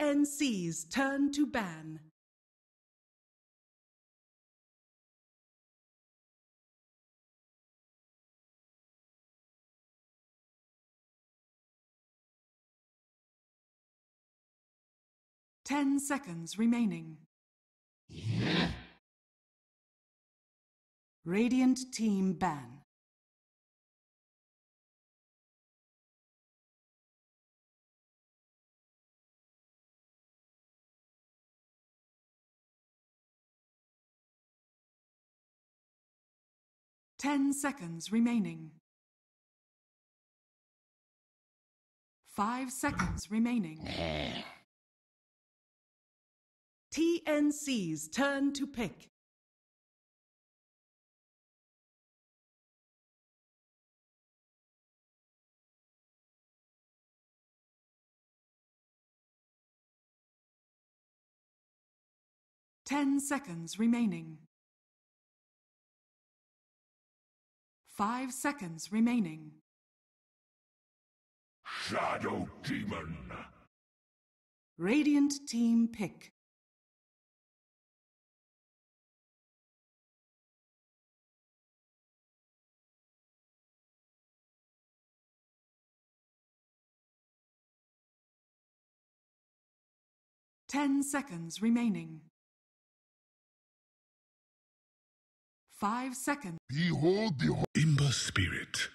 TNC's turn to ban. Ten seconds remaining. Radiant team ban. Ten seconds remaining. 5 seconds remaining. TNC's turn to pick. Ten seconds remaining. 5 seconds remaining. Shadow Demon. Radiant team pick. Ten seconds remaining. 5 seconds. Behold the Imba Spirit.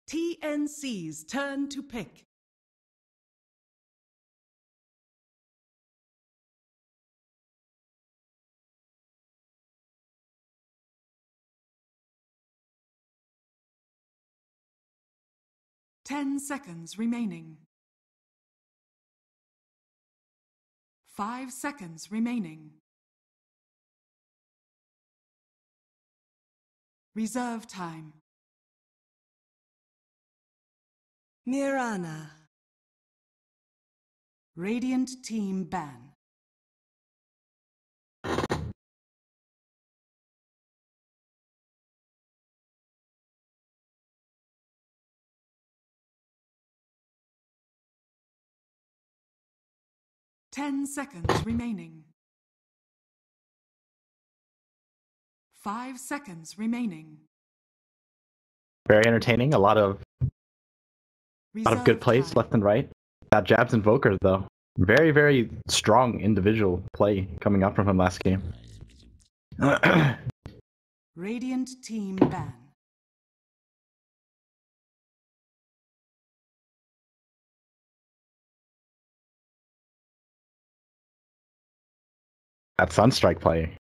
TNC's turn to pick. Ten seconds remaining. 5 seconds remaining. Reserve time. Nirana. Radiant team ban. Ten seconds remaining. 5 seconds remaining. Very entertaining. A lot of good plays time. left and right. That Jab's Invoker, though. Very, very strong individual play coming up from him last game. Radiant team ban. That Sunstrike play.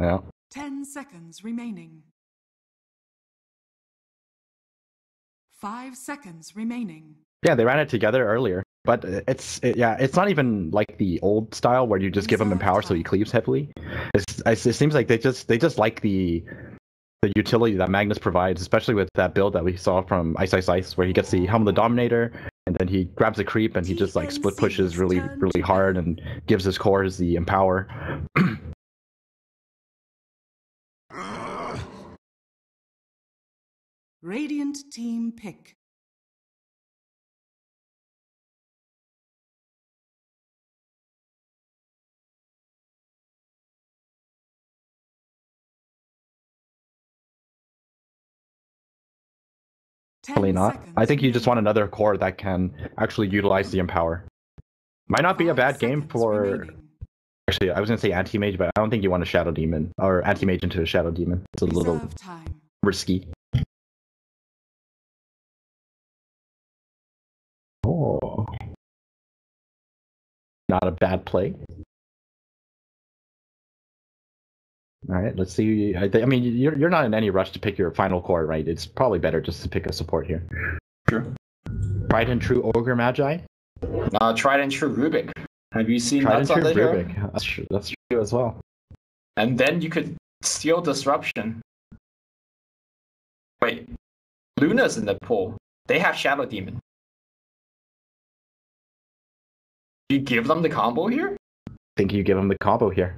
Yeah. 10 seconds remaining. 5 seconds remaining. Yeah, they ran it together earlier, but it's not even like the old style where you just give him Empower so he cleaves heavily. It seems like they just like the utility that Magnus provides, especially with that build that we saw from Ice Ice Ice, where he gets the Helm of the Dominator, and then he grabs a creep and he just like split pushes really hard and gives his cores the Empower. Radiant team pick. Probably not. I think you just want another core that can actually utilize the Empower. Might not be a bad game for... Actually, I was going to say Anti-Mage, but I don't think you want a Shadow Demon, or Anti-Mage into a Shadow Demon. It's a little risky. Oh. Not a bad play. All right, let's see. I mean, you're not in any rush to pick your final core, right? It's probably better just to pick a support here. Sure. Tried and True Ogre Magi? Tried and True Rubik. Have you seen Tried and that True on the Rubik. hero? That's true as well. And then you could steal Disruption. Wait, Luna's in the pool. They have Shadow Demon. You give them the combo here? I think you give them the combo here.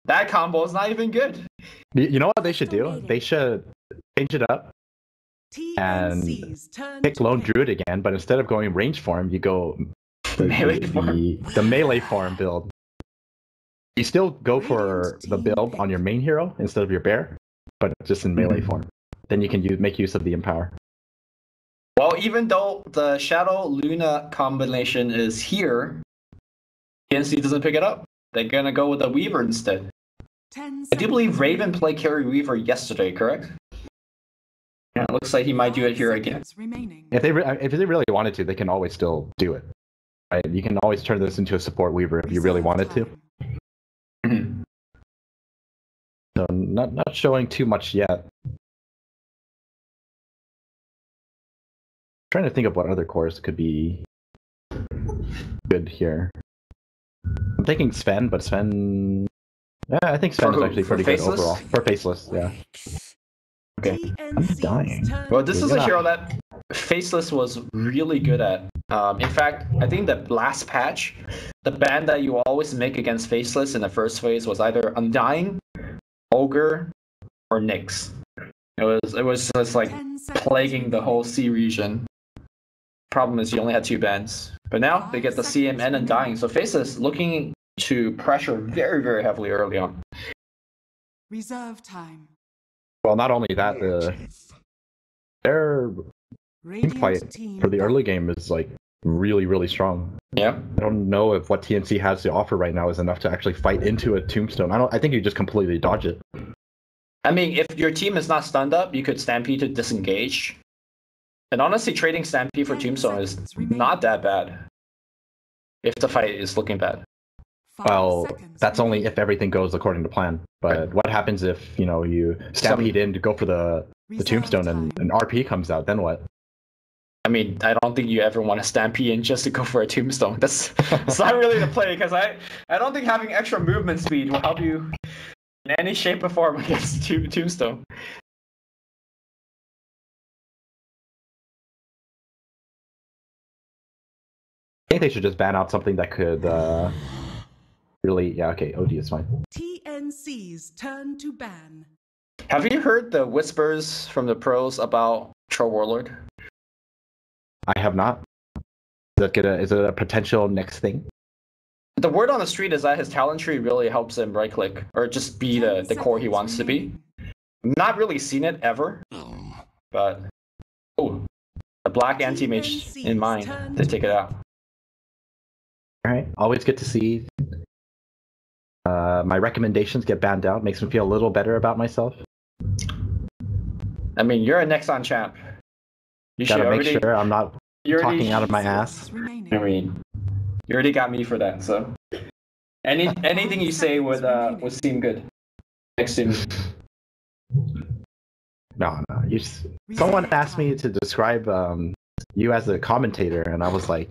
That combo is not even good. You know what they should do? They should change it up. TNC's turn pick to Lone pick. Druid again, but instead of going range form, you go Melee form. the melee form build. You still go for Radiant the team build pick. on your main hero instead of your bear, but just in melee form. Then you can make use of the empower. Well, even though the Shadow Luna combination is here, TNC doesn't pick it up. They're gonna go with the Weaver instead. 10 I do believe seconds Raven remaining. played Carry Weaver yesterday, correct? Yeah, it looks like he might do it 5 here again. seconds remaining. If they really wanted to, they can always still do it. Right? You can always turn this into a support Weaver if you really Reserve wanted to. time. Mhm. So not showing too much yet. Trying to think of what other cores could be good here. I'm thinking Sven, but Sven. Yeah, I think Sven For is who? actually For pretty good Faceless? overall. For Faceless, yeah. Okay. TNC's dying. turn Well, this to is a gonna- hero that Faceless was really good at. In fact, I think the last patch, the ban that you always make against Faceless in the first phase was either Undying, Ogre, or Nyx. It was just like 10 seconds plaguing the whole remaining. C region. Problem is you only had 2 bans. But now they get the 5 CM and seconds Undying. remaining. So Faceless looking to pressure very, very heavily early on. Reserve time. Well, not only that, their team fight Radiant team for the back. early game is like really, really strong. Yeah. I don't know if what TNC has to offer right now is enough to actually fight into a tombstone. I think you just completely dodge it. I mean, if your team is not stunned up, you could Stampede to disengage. And honestly, trading Stampede for 10 Tombstone is seconds remaining. not that bad. If the fight is looking bad. 5 Well, seconds that's only remaining. if everything goes according to plan. But what happens if you stampede in to go for the Reserve tombstone and time. an RP comes out? Then what? I mean, I don't think you ever want to Stampede in just to go for a Tombstone. That's not really the play, because I don't think having extra movement speed will help you in any shape or form against Tombstone. I think they should just ban out something that could really. Yeah, okay, OD is fine. TNC's turn to ban. Have you heard the whispers from the pros about Troll Warlord? I have not. Is it a potential next thing? The word on the street is that his talent tree really helps him right click or just be 10 the core he seconds wants to be. remaining. Not really seen it ever, but oh, the black anti-mage in mind to take it out. All right, always good to see. My recommendations get banned out. Makes me feel a little better about myself. I mean, you're a Nexon champ. You should Gotta make already. sure I'm not You already, talking out of my 10 ass. seconds remaining. I mean, you already got me for that. So, anything you say would seem good next to me. No. Someone asked me to describe you as a commentator, and I was like,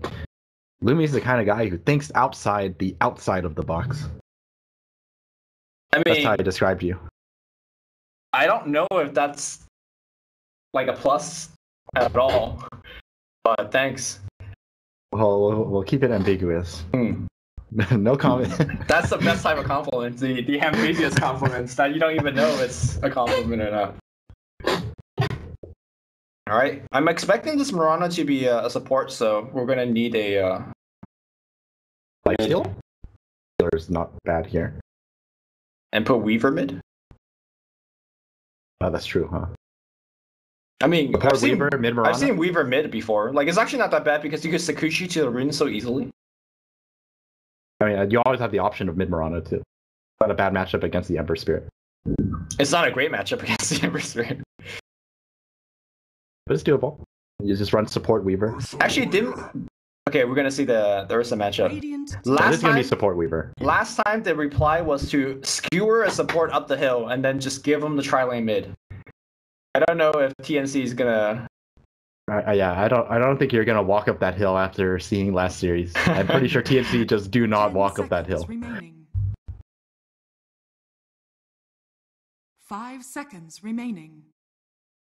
Lumi's the kind of guy who thinks outside of the box. I That's how I mean, described you. I don't know if that's like a plus at all, but thanks. Well, we'll keep it ambiguous. Hmm. No comment. That's the best type of compliment. The ambiguous compliments that you don't even know if it's a compliment or not. All right, I'm expecting this Murano to be a support, so we're gonna need a. Like steal? Stealer's not bad here. And put Weaver mid. Oh, that's true, huh? I mean, Support Weaver, mid Mirana? I've seen Weaver mid before. Like, it's actually not that bad because you could Sakushi to the rune so easily. I mean, you always have the option of mid Mirana too. Not a bad matchup against the Ember Spirit, It's not a great matchup against the Ember Spirit. but it's doable. You just run support Weaver. Actually, didn't. Okay, we're gonna see the Ursa matchup. Radiant So Last this is gonna be time- support Weaver. Last time the reply was to skewer a support up the hill and then just give him the tri-lane mid. I don't know if TNC is gonna. Yeah, I don't think you're gonna walk up that hill after seeing last series. I'm pretty sure TNC just do not 10 walk up that seconds hill. Remaining. 5 seconds remaining.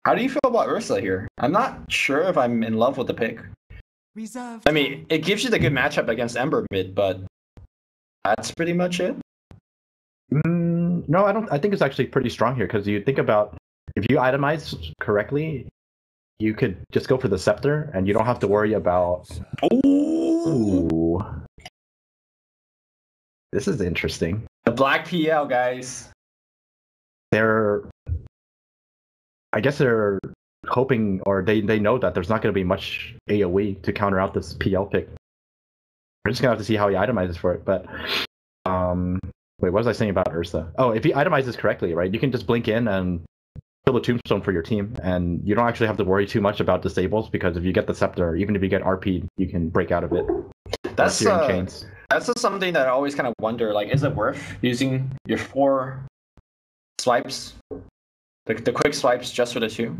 How do you feel about Ursa here? I'm not sure if I'm in love with the pick. Reserve I mean, time. it gives you the good matchup against Ember mid, but that's pretty much it. No, I don't. I think it's actually pretty strong here because you think about if you itemize correctly, you could just go for the scepter, and you don't have to worry about. Ooh. This is interesting. The black PL, guys. I guess they're hoping, or they know that there's not going to be much AoE to counter out this PL pick. We're just going to have to see how he itemizes for it. But, wait, what was I saying about Ursa? Oh, if he itemizes correctly, right, you can just blink in and kill the tombstone for your team, and you don't actually have to worry too much about disables, because if you get the scepter, even if you get RP'd, you can break out of it. That's chains. That's just something that I always kind of wonder, like, is it worth using your 4 swipes, the quick swipes, just for the 2?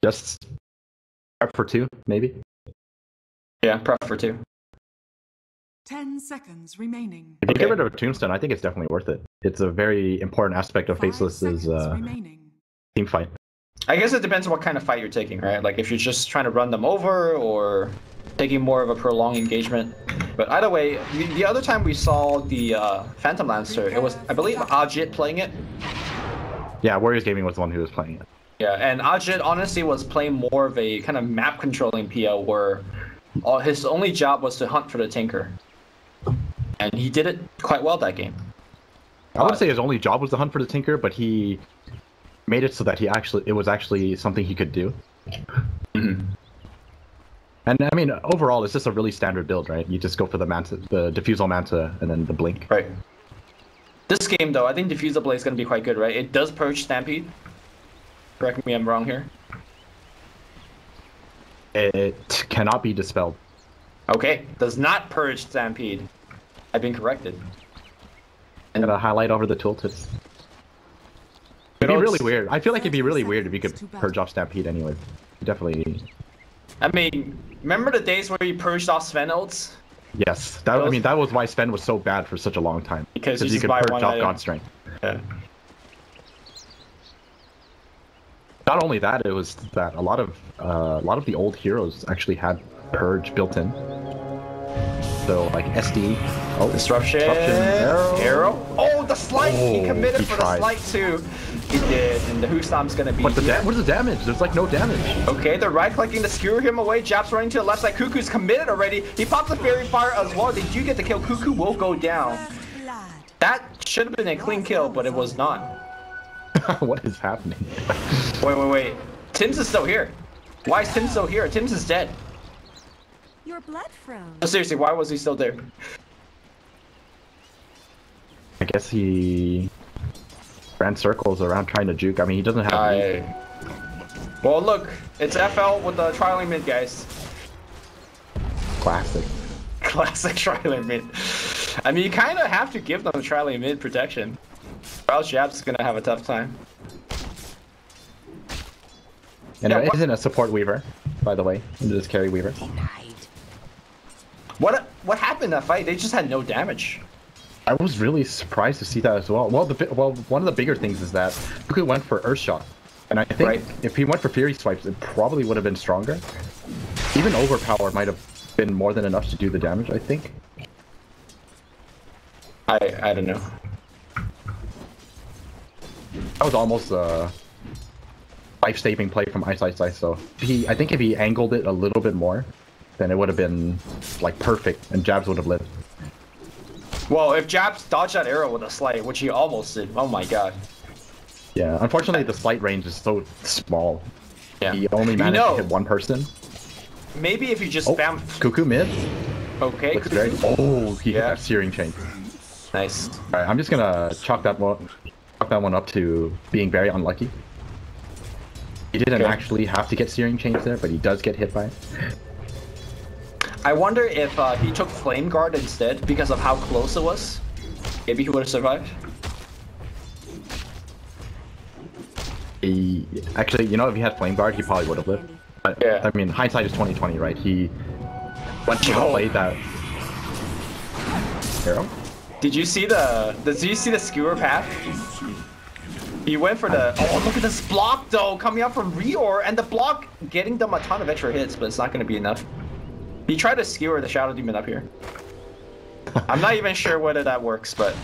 Just prep for 2, maybe? Yeah, prep for 2. 10 seconds remaining. If you get rid of a tombstone, I think it's definitely worth it. It's a very important aspect of 5 Faceless's seconds remaining. team fight. I guess it depends on what kind of fight you're taking, right? Like, if you're just trying to run them over, or taking more of a prolonged engagement. But either way, the other time we saw the Phantom Lancer, it was, I believe, Ajit playing it. Yeah, Warriors Gaming was the one who was playing it. Yeah, and Ajit honestly was playing more of a kind of map controlling PL, where his only job was to hunt for the Tinker. And he did it quite well that game. I wouldn't say his only job was to hunt for the Tinker, but he made it so that it was actually something he could do. Mm-hmm. And I mean, overall, it's just a really standard build, right? You just go for the Manta, the Diffusal Manta, and then the Blink. Right. This game, though, I think Diffusal Blade is going to be quite good, right? It does purge Stampede. Correct me if I'm wrong here. It cannot be dispelled. Okay, does not purge Stampede. I've been corrected. And gotta highlight over the tooltips. It'd be really weird. I feel like it'd be really weird if you could purge off Stampede anyway. Definitely. I mean, remember the days where you purged off Sven ults? Yes, that was why Sven was so bad for such a long time. Because you could purge off God Strength. Yeah. Not only that, it was that a lot of the old heroes actually had purge built in. So like SD, Disruption, arrow. Oh, the slight! He committed for the slight too. He did, and the Hoostomp's gonna be. What is the damage? There's like no damage. Okay, they're right-clicking to skewer him away. Jap's running to the left side. Cuckoo's committed already. He pops the Fairy Fire as well. Did you get the kill? Cuckoo will go down. That should have been a clean kill, but it was not. What is happening? Wait. Tim's is still here. Why is Tim still here? Tim's is dead. Your blood froze. No, seriously, why was he still there? I guess he ran circles around trying to juke. I mean, he doesn't have. Well, look, it's FL with the trialing mid, guys. Classic. Classic trialing mid. I mean, you kind of have to give them trialing mid protection, or else Jab's gonna have a tough time. And it isn't a support Weaver, by the way. It is carry Weaver. What happened in that fight? They just had no damage. I was really surprised to see that as well. Well, one of the bigger things is that Cuckoo went for Earthshot, and I think if he went for Fury Swipes, it probably would have been stronger. Even Overpower might have been more than enough to do the damage, I think. I don't know. That was almost a life-saving play from Ice. So I think if he angled it a little bit more, then it would have been like perfect, and Jabs would have lived. Well, if Jabs dodged that arrow with a slight, which he almost did, oh my god. Yeah, unfortunately the slight range is so small. Yeah. He only managed to hit one person. Maybe if you just spam... Cuckoo mid. Okay, Looks very... Oh, he hit that Searing Chain. Nice. Alright, I'm just gonna chalk that one up to being very unlucky. He didn't actually have to get Searing Chains there, but he does get hit by it. I wonder if he took Flame Guard instead because of how close it was. Maybe he would have survived. Actually, you know, if he had Flame Guard, he probably would have lived. But, yeah. I mean, hindsight is 20/20, right? He went to play that arrow. Did you see the skewer path? He went for the... Oh, look at this block, though, coming out from Reor, and the block getting them a ton of extra hits, but it's not going to be enough. He tried to skewer the Shadow Demon up here. I'm not even sure whether that works, but...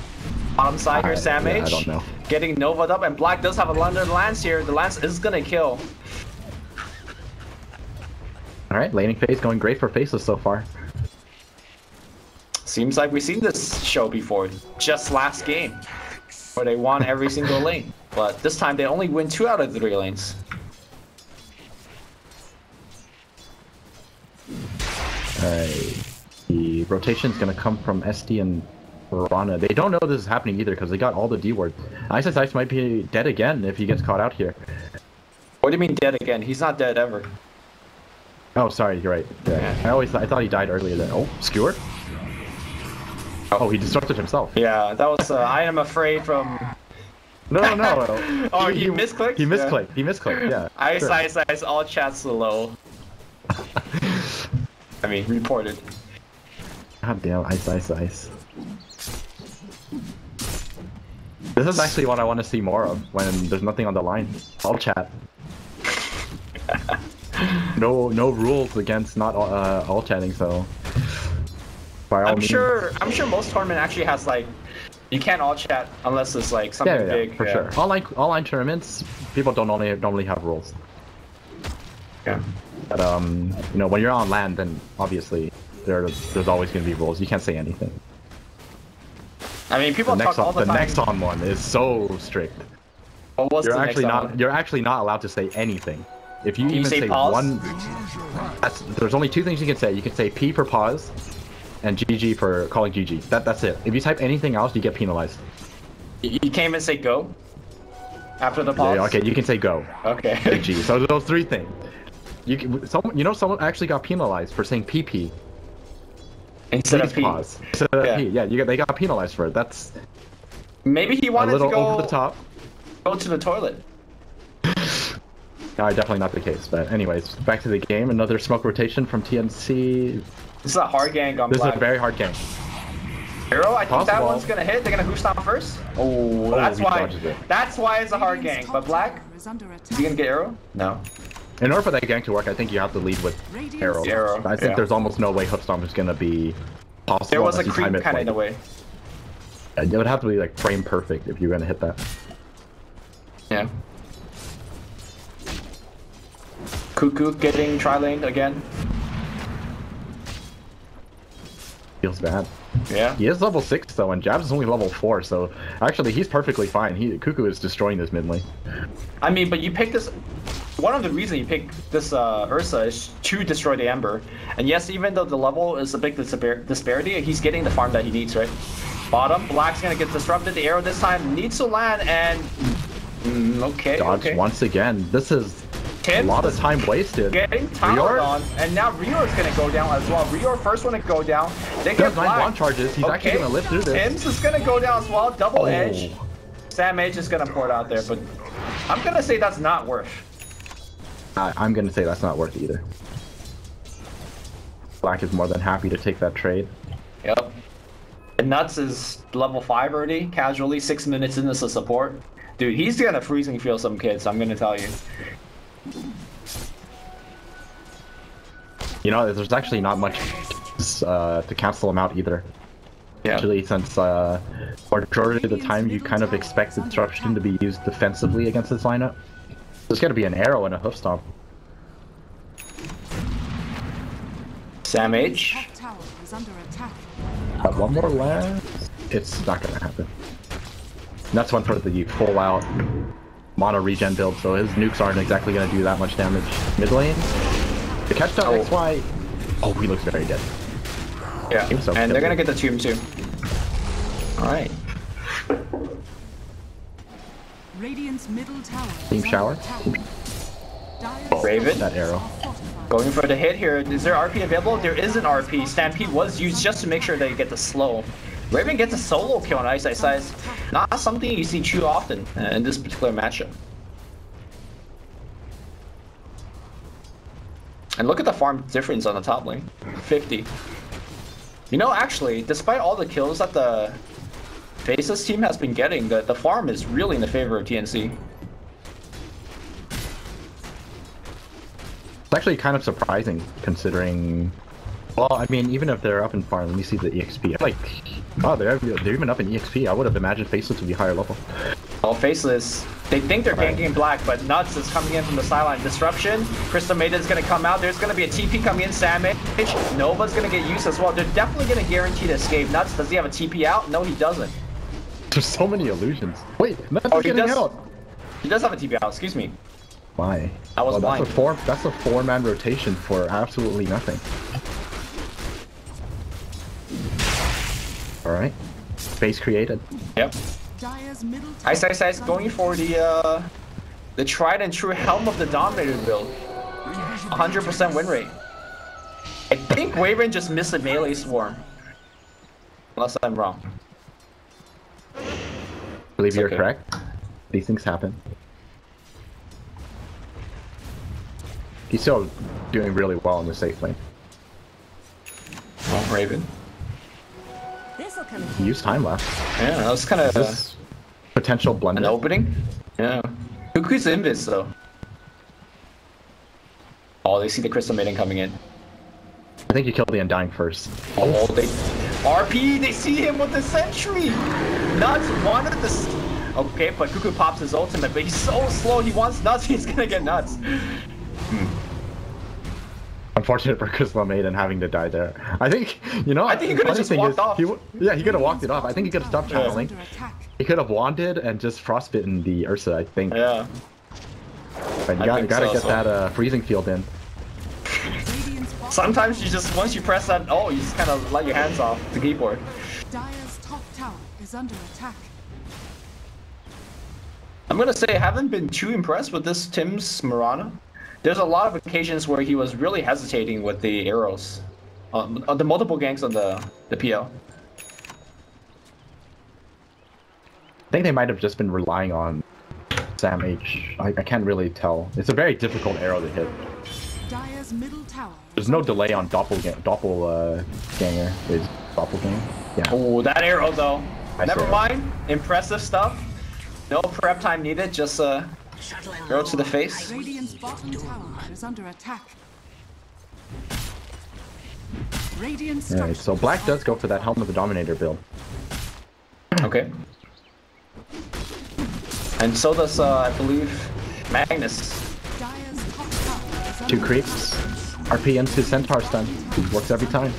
Bottom side here, Sam H. I don't know. Getting Nova'd up, and Black does have a London Lance here. The Lance is going to kill. All right, laning phase going great for Faceless so far. Seems like we've seen this show before. Just last game, where they won every single lane. But this time they only win 2 out of the 3 lanes. Alright. The rotation's gonna come from SD and Rana. They don't know this is happening either because they got all the D wards. Ice might be dead again if he gets caught out here. What do you mean dead again? He's not dead ever. Oh, sorry, you're right. Yeah. I thought he died earlier then. Oh, skewer? Oh, he destructed himself. Yeah, that was I am afraid from... No. Oh, he misclicked? He misclicked. Yeah. He misclicked, yeah. Ice, all chats low. I mean, reported. God damn, ice. This is actually what I want to see more of when there's nothing on the line. All chat. No rules against not all chatting, so by all means. I'm sure most tournament actually has like you can't all chat unless it's like something big. For sure. Online tournaments, people don't normally have rules. Yeah. But you know, when you're on land, then obviously there's always gonna be rules. You can't say anything. I mean, people talk all the time. The next on one is so strict. What was You're actually not allowed to say anything. If you even say pause? one, there's only 2 things you can say. You can say P for pause, and GG for calling GG. That's it. If you type anything else, you get penalized. You can't even say go after the pause. Yeah, okay, you can say go. Okay. GG. So those 3 things. Someone actually got penalized for saying PP instead of P. Pause. Instead of P. Yeah, they got penalized for it. That's maybe he wanted a little to go over the top. Go to the toilet. No, definitely not the case. But anyways, back to the game. Another smoke rotation from TNC. This is a hard gank on This Black. is a very hard game. Hero, I think that one's gonna hit. They're gonna boost on first. Oh, that's why. That's why it's a hard gank. But Black, is he gonna get arrow? No. In order for that gank to work, I think you have to lead with arrow. I think there's almost no way Hoofstomp is gonna be possible. There was a creep kind of in the way. Yeah, it would have to be like frame perfect if you're gonna hit that. Yeah. Cuckoo getting tri-laned again. Feels bad. Yeah. He is level 6 though, and Jabs is only level 4, so actually he's perfectly fine. Cuckoo is destroying this mid lane. I mean, but you pick this. One of the reasons you pick this Ursa is to destroy the Ember. And yes, even though the level is a big disparity, he's getting the farm that he needs, right? Bottom, Black's gonna get disrupted. The arrow this time needs to land, and okay. Dodge once again. This is a lot of time wasted. Getting towered on, and now Rior's gonna go down as well. Rior first one to go down. They get 9 bond charges. He's actually gonna live through this. Tim's is gonna go down as well. Double edge. Sam H is gonna pour it out there, but I'm gonna say that's not worth. I'm gonna say that's not worth either. Black is more than happy to take that trade. Yep. And Nuts is level 5 already, casually, 6 minutes in as a support. Dude, he's gonna freezing feel some kids, I'm gonna tell you. You know, there's actually not much to cancel him out either. Yeah. Actually, since majority of the time you kind of expect the disruption to be used defensively against this lineup. There's gonna be an arrow and a hoof stomp. Sam H. Tower is under attack. Got one more left. It's not gonna happen. And that's one for the full out mono regen build, so his nukes aren't exactly gonna do that much damage. Mid lane. The catch down XY. Oh, he looks very dead. Yeah, and they're gonna get the tomb too. Alright. Radiant's middle tower. Team shower. Raven. That arrow. Going for the hit here. Is there RP available? There is an RP. Stampede was used just to make sure they get the slow. Raven gets a solo kill on Ice Size. Not something you see too often in this particular matchup. And look at the farm difference on the top lane. 50. You know, actually, despite all the kills that the Faceless team has been getting, the farm is really in the favor of TNC. It's actually kind of surprising considering. Well, I mean, even if they're up in farm, let me see the EXP. Like, oh, they're even up in EXP. I would have imagined Faceless would be higher level. Well, Faceless, They think they're ganking black, but Nuts is coming in from the sideline. Disruption. Crystal Maiden's gonna come out. There's gonna be a TP coming in. Savage. Nova's gonna get used as well. They're definitely gonna guarantee to escape. Nuts, does he have a TP out? No, he doesn't. There's so many illusions. Wait, Nuts is getting out. He does have a TP out. Excuse me. Why? I was blind. That's a four-man rotation for absolutely nothing. All right. Base created. Yep. Dire's middle tower Ice going for the tried and true Helm of the Dominator build. 100% win rate. I think Wyvern just missed a melee swarm. Unless I'm wrong. I believe It's you're okay. correct. These things happen. He's still doing really well in the safe lane. Oh, Raven. This'll come in He used time left. Yeah, that was kind of This potential blunder. an opening. Yeah. Cuckoo's invis though. Oh, they see the Crystal Maiden coming in. I think you killed the Undying first. Oh, they RP. They see him with the Sentry. Nuts wanted this. Okay, but Cuckoo pops his ultimate, but he's so slow. He wants Nuts. He's gonna get Nuts. Unfortunate for Crystal Maiden having to die there. I think, you know, I think he could have funny just thing walked is, off. Yeah, he could have walked it off. I think he could have stopped channeling. under attack. He could have wanded and just frostbitten the Ursa, I think. Yeah. But you I gotta think get so. that freezing field in. Radiant's bottom Sometimes you just, once you press that, oh, you just kind of let your hands off the keyboard. Dire's top tower is under attack. I'm gonna say I haven't been too impressed with this Tim's Mirana. There's a lot of occasions where he was really hesitating with the arrows. The multiple ganks on the PL. I think they might have just been relying on Sam H. I can't really tell. It's a very difficult arrow to hit. Dire's middle tower. There's no delay on doppelganger. Is doppelganger? Yeah. Oh, that arrow though. Nice Never arrow. mind. Impressive stuff. No prep time needed. Just arrow to the face. Radiant's bottom tower is under attack. Radiant Alright, structures so Black are does go for that Helm of the Dominator build. Okay. And so does I believe Magnus. Dire's top tower is Two under creeps. RP into Centaur stun. Works every time.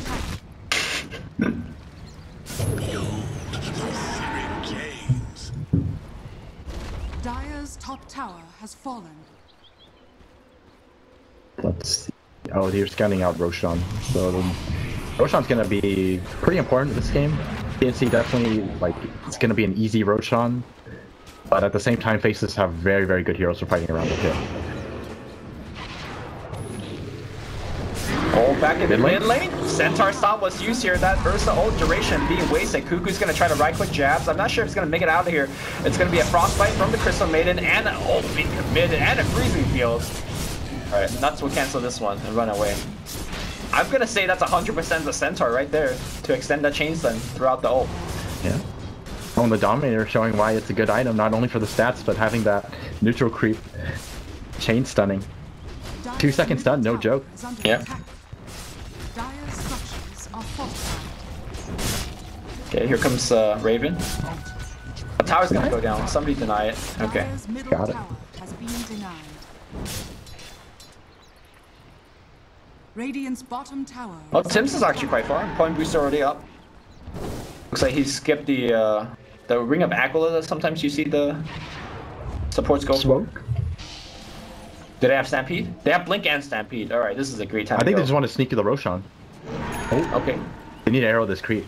Dire's top tower has fallen. Let's see. Oh, they're scanning out Roshan. So Roshan's gonna be pretty important in this game. TNC definitely, like, it's gonna be an easy Roshan. But at the same time, Faceless have very, very good heroes for fighting around the pit. Oh, back in the Mid mid lane? lane. Centaur Stomp was used here. That Ursa ult duration being wasted. Cuckoo's gonna try to right click jabs. I'm not sure if it's gonna make it out of here. It's gonna be a frostbite from the Crystal Maiden and an ult being committed and a freezing field. Alright, Nuts will cancel this one and run away. I'm gonna say that's 100% the Centaur right there to extend that chain stun throughout the ult. Yeah. Oh, and the Dominator showing why it's a good item, not only for the stats, but having that neutral creep chain stunning. Dire's 2 second stun, middle no tower joke. is under Yeah. attack. Dire's structures are fortified. Okay, here comes Raven. The tower's gonna go down. Somebody deny it. Okay. Dire's middle Got it. tower has been denied. Radiant's bottom tower. Oh, Tim's is actually quite far. Point booster already up. Looks like he skipped the Ring of Aquila that sometimes you see the supports go for. Smoke. Do they have Stampede? They have Blink and Stampede. Alright, this is a great time I think to they just go. want to sneak to the Roshan. Okay. They need to arrow this creep.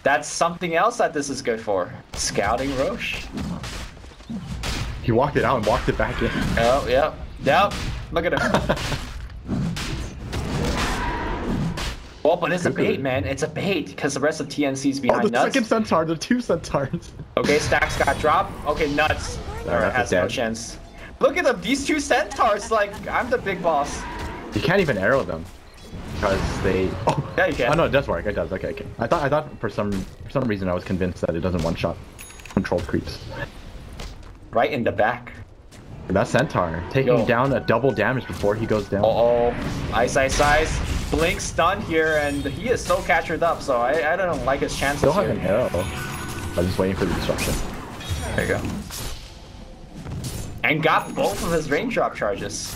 That's something else that this is good for. Scouting Roche. He walked it out and walked it back in. Oh, yep. Yep. Look at him. Well, but it's a bait, man. It's a bait because the rest of TNC's Oh, behind the Nuts. second Centaur, the 2 Centaurs. Okay, Stacks got dropped. Okay, Nuts. Alright, Has that's no dead. chance. Look at them. These 2 Centaurs. Like, I'm the big boss. You can't even arrow them because they. Oh, Yeah, you can. Oh no, it does work. It does. Okay, okay. I thought for some reason I was convinced that it doesn't one shot controlled creeps. Right in the back. That Centaur taking Yo. down a double damage before he goes down. Uh-oh. Ice. Blink stun here, and he is so captured up, so I don't like his chances Still have here. an arrow. I'm just waiting for the disruption. There you go. And got both of his raindrop charges.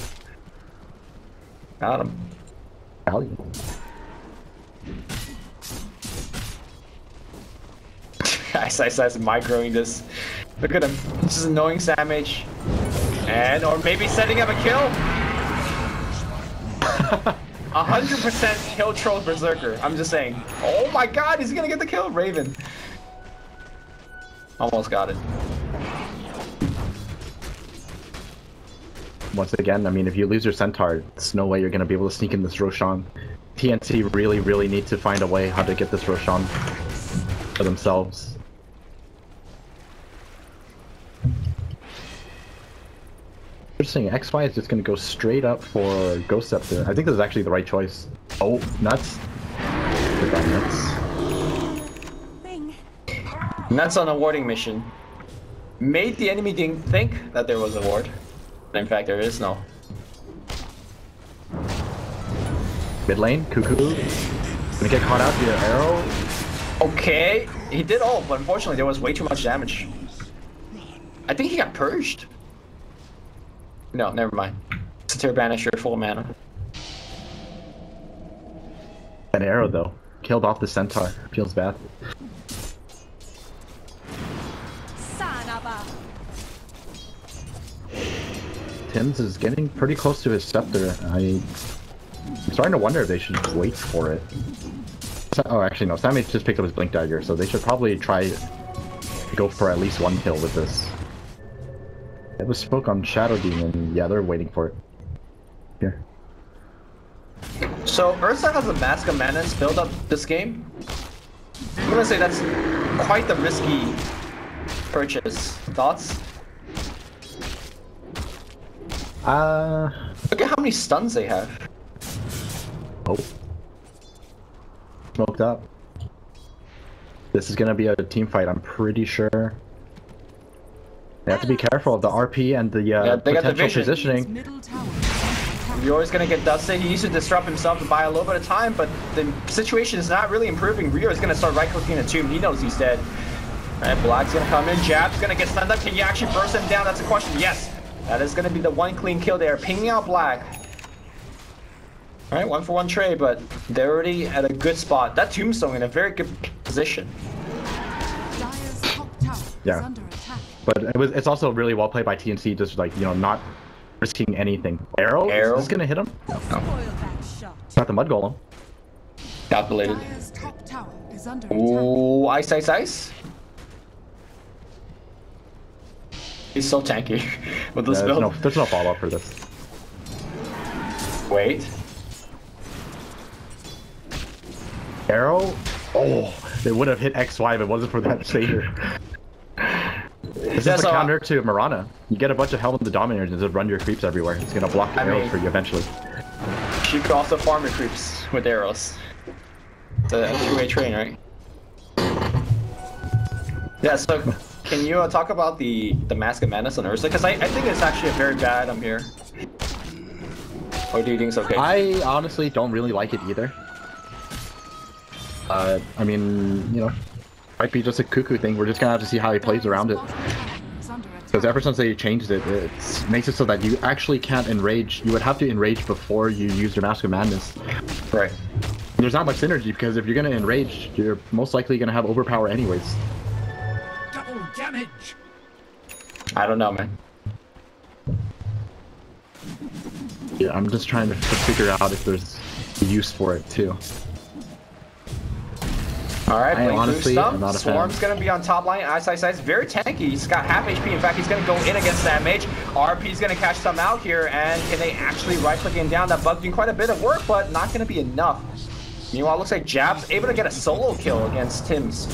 Got him. Value. Ice microing this. Look at him. This is annoying Samage. And, or maybe setting up a kill. 100% kill troll Berserker. I'm just saying. Oh my god, he's gonna get the kill. Raven. Almost got it. Once again, I mean, if you lose your Centaur, there's no way you're going to be able to sneak in this Roshan. TNC really need to find a way how to get this Roshan for themselves. Interesting, XY is just going to go straight up for Ghost Scepter. I think this is actually the right choice. Oh, nuts. Forgot nuts. Thing. Nuts on a warding mission. Made the enemy think that there was a ward. In fact, there is no. Mid lane, Cuckoo. Gonna get caught out via arrow. Okay, he did ult, but unfortunately there was way too much damage. I think he got purged. No, never mind. Satyr Banisher, full mana. An arrow though. Killed off the Centaur. Feels bad. Sanaba. Tim's is getting pretty close to his scepter. I'm starting to wonder if they should wait for it. Oh, actually no. Sammy just picked up his Blink Dagger, so they should probably try to go for at least one kill with this. It was spoke on Shadow Demon. Yeah, they're waiting for it. Here. So Ursa has a Mask of Manus build up this game. I'm gonna say that's quite the risky purchase. Thoughts? Look at how many stuns they have. Oh. Smoked up. This is gonna be a team fight, I'm pretty sure. They have to be careful of the RP and the they got the potential vision. positioning. Middle tower is under attack. Rio's gonna get dusted. He needs to disrupt himself to buy a little bit of time, but the situation is not really improving. Rio is gonna start right-clicking the tomb. He knows he's dead. Alright, Black's gonna come in. Jab's gonna get stunned up. Can you actually burst him down? That's a question. Yes! That is gonna be the one clean kill there. Pinging out Black. Alright, 1-for-1 trade, but they're already at a good spot. That tombstone in a very good position. Dire's top tower Yeah. is under attack. But it's also really well played by TNC, just like, you know, not risking anything. Arrow? Arrow? Is this gonna hit him? Spoil that shot. Not the Mud Golem. Calculated. Dire's top tower is under attack. Ooh, ice. He's so tanky with this build. There's no follow-up for this. Wait. Arrow? Oh, they would have hit XY if it wasn't for that Satyr. This is the counter to Mirana. You get a bunch of Helm of the Dominators and just run your creeps everywhere. It's gonna block the arrows for you eventually. She could also farm your creeps with arrows. It's a two-way train, right? Yeah, so can you talk about the Mask of Madness on Ursa? Because I think it's actually a very bad item here. Or do you think it's okay? I honestly don't really like it either. I mean, you know, might be just a Cuckoo thing. We're just gonna have to see how he plays around it. Because ever since they changed it, it makes it so that you actually can't enrage. You would have to enrage before you use your Mask of Madness. Right. There's not much synergy because if you're gonna enrage, you're most likely gonna have overpower anyways. Double damage. I don't know, man. Yeah, I'm just trying to figure out if there's use for it too. Alright, honestly am not a fan. Swarm's gonna be on top line. Ice. Very tanky. He's got half HP. In fact, he's gonna go in against that mage. RP's gonna catch some out here, and can they actually right-click him down? That bug doing quite a bit of work, but not gonna be enough. Meanwhile, it looks like Jab's able to get a solo kill against Tim's.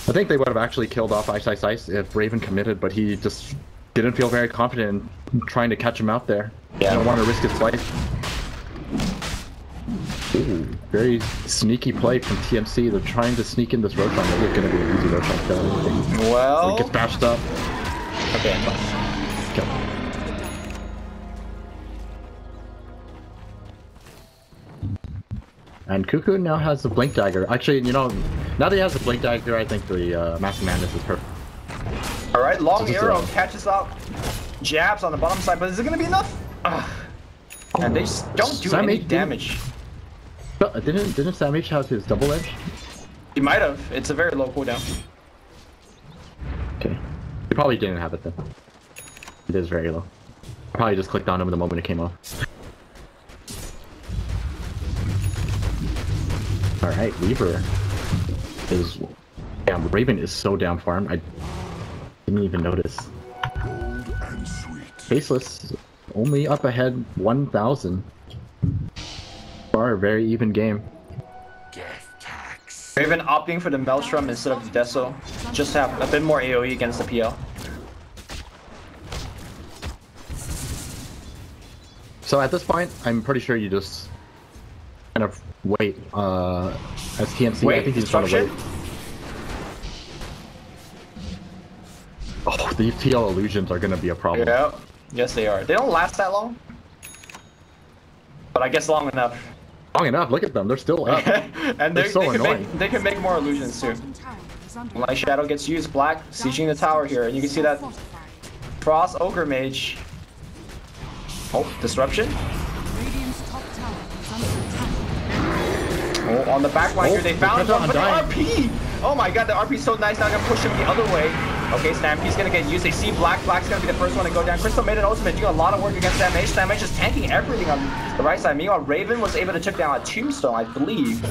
I think they would have actually killed off Ice if Raven committed, but he just didn't feel very confident in trying to catch him out there. Yeah. He didn't want to risk his life. Ooh, very sneaky play from TNC. They're trying to sneak in this Roshan. It's going to be an easy Roshan kill. Well... It gets bashed up. Okay. Kill. And Cuckoo now has the Blink Dagger. Actually, you know, now that he has the Blink Dagger, I think the Massive Madness is perfect. Alright, long arrow catches up. Jabs on the bottom side, but is it gonna be enough? And they just don't do any damage. Didn't Sam H have his double edge? He might have. It's a very low cooldown. Okay. He probably didn't have it then. It is very low. I probably just clicked on him the moment it came off. Alright, Weaver is... Damn, Raven is so down farm. I didn't even notice. Faceless only up ahead 1,000. Far, a very even game. Raven opting for the Maelstrom instead of the Deso, just to have a bit more AoE against the PL. So at this point, I'm pretty sure you just kind of wait. As TNC, Wait, I think he's trying to wait. Oh, these PL illusions are gonna be a problem. Yeah, yes they are. They don't last that long, but I guess long enough. Long enough. Look at them; they're still up. And they're so annoying. They can make more illusions too. Light Shadow gets used. Black sieging the tower here, and you can see that Frost Ogre Mage. Oh, disruption. Oh, on the back line here, they found one, but the RP! Oh my god, the RP's so nice, now I'm gonna push him the other way. Okay, Stampy's gonna get used. They see Black. Black's gonna be the first one to go down. Crystal made an ultimate, doing a lot of work against Sam H. Sam H is tanking everything on the right side. Meanwhile, Raven was able to take down a Tombstone, I believe.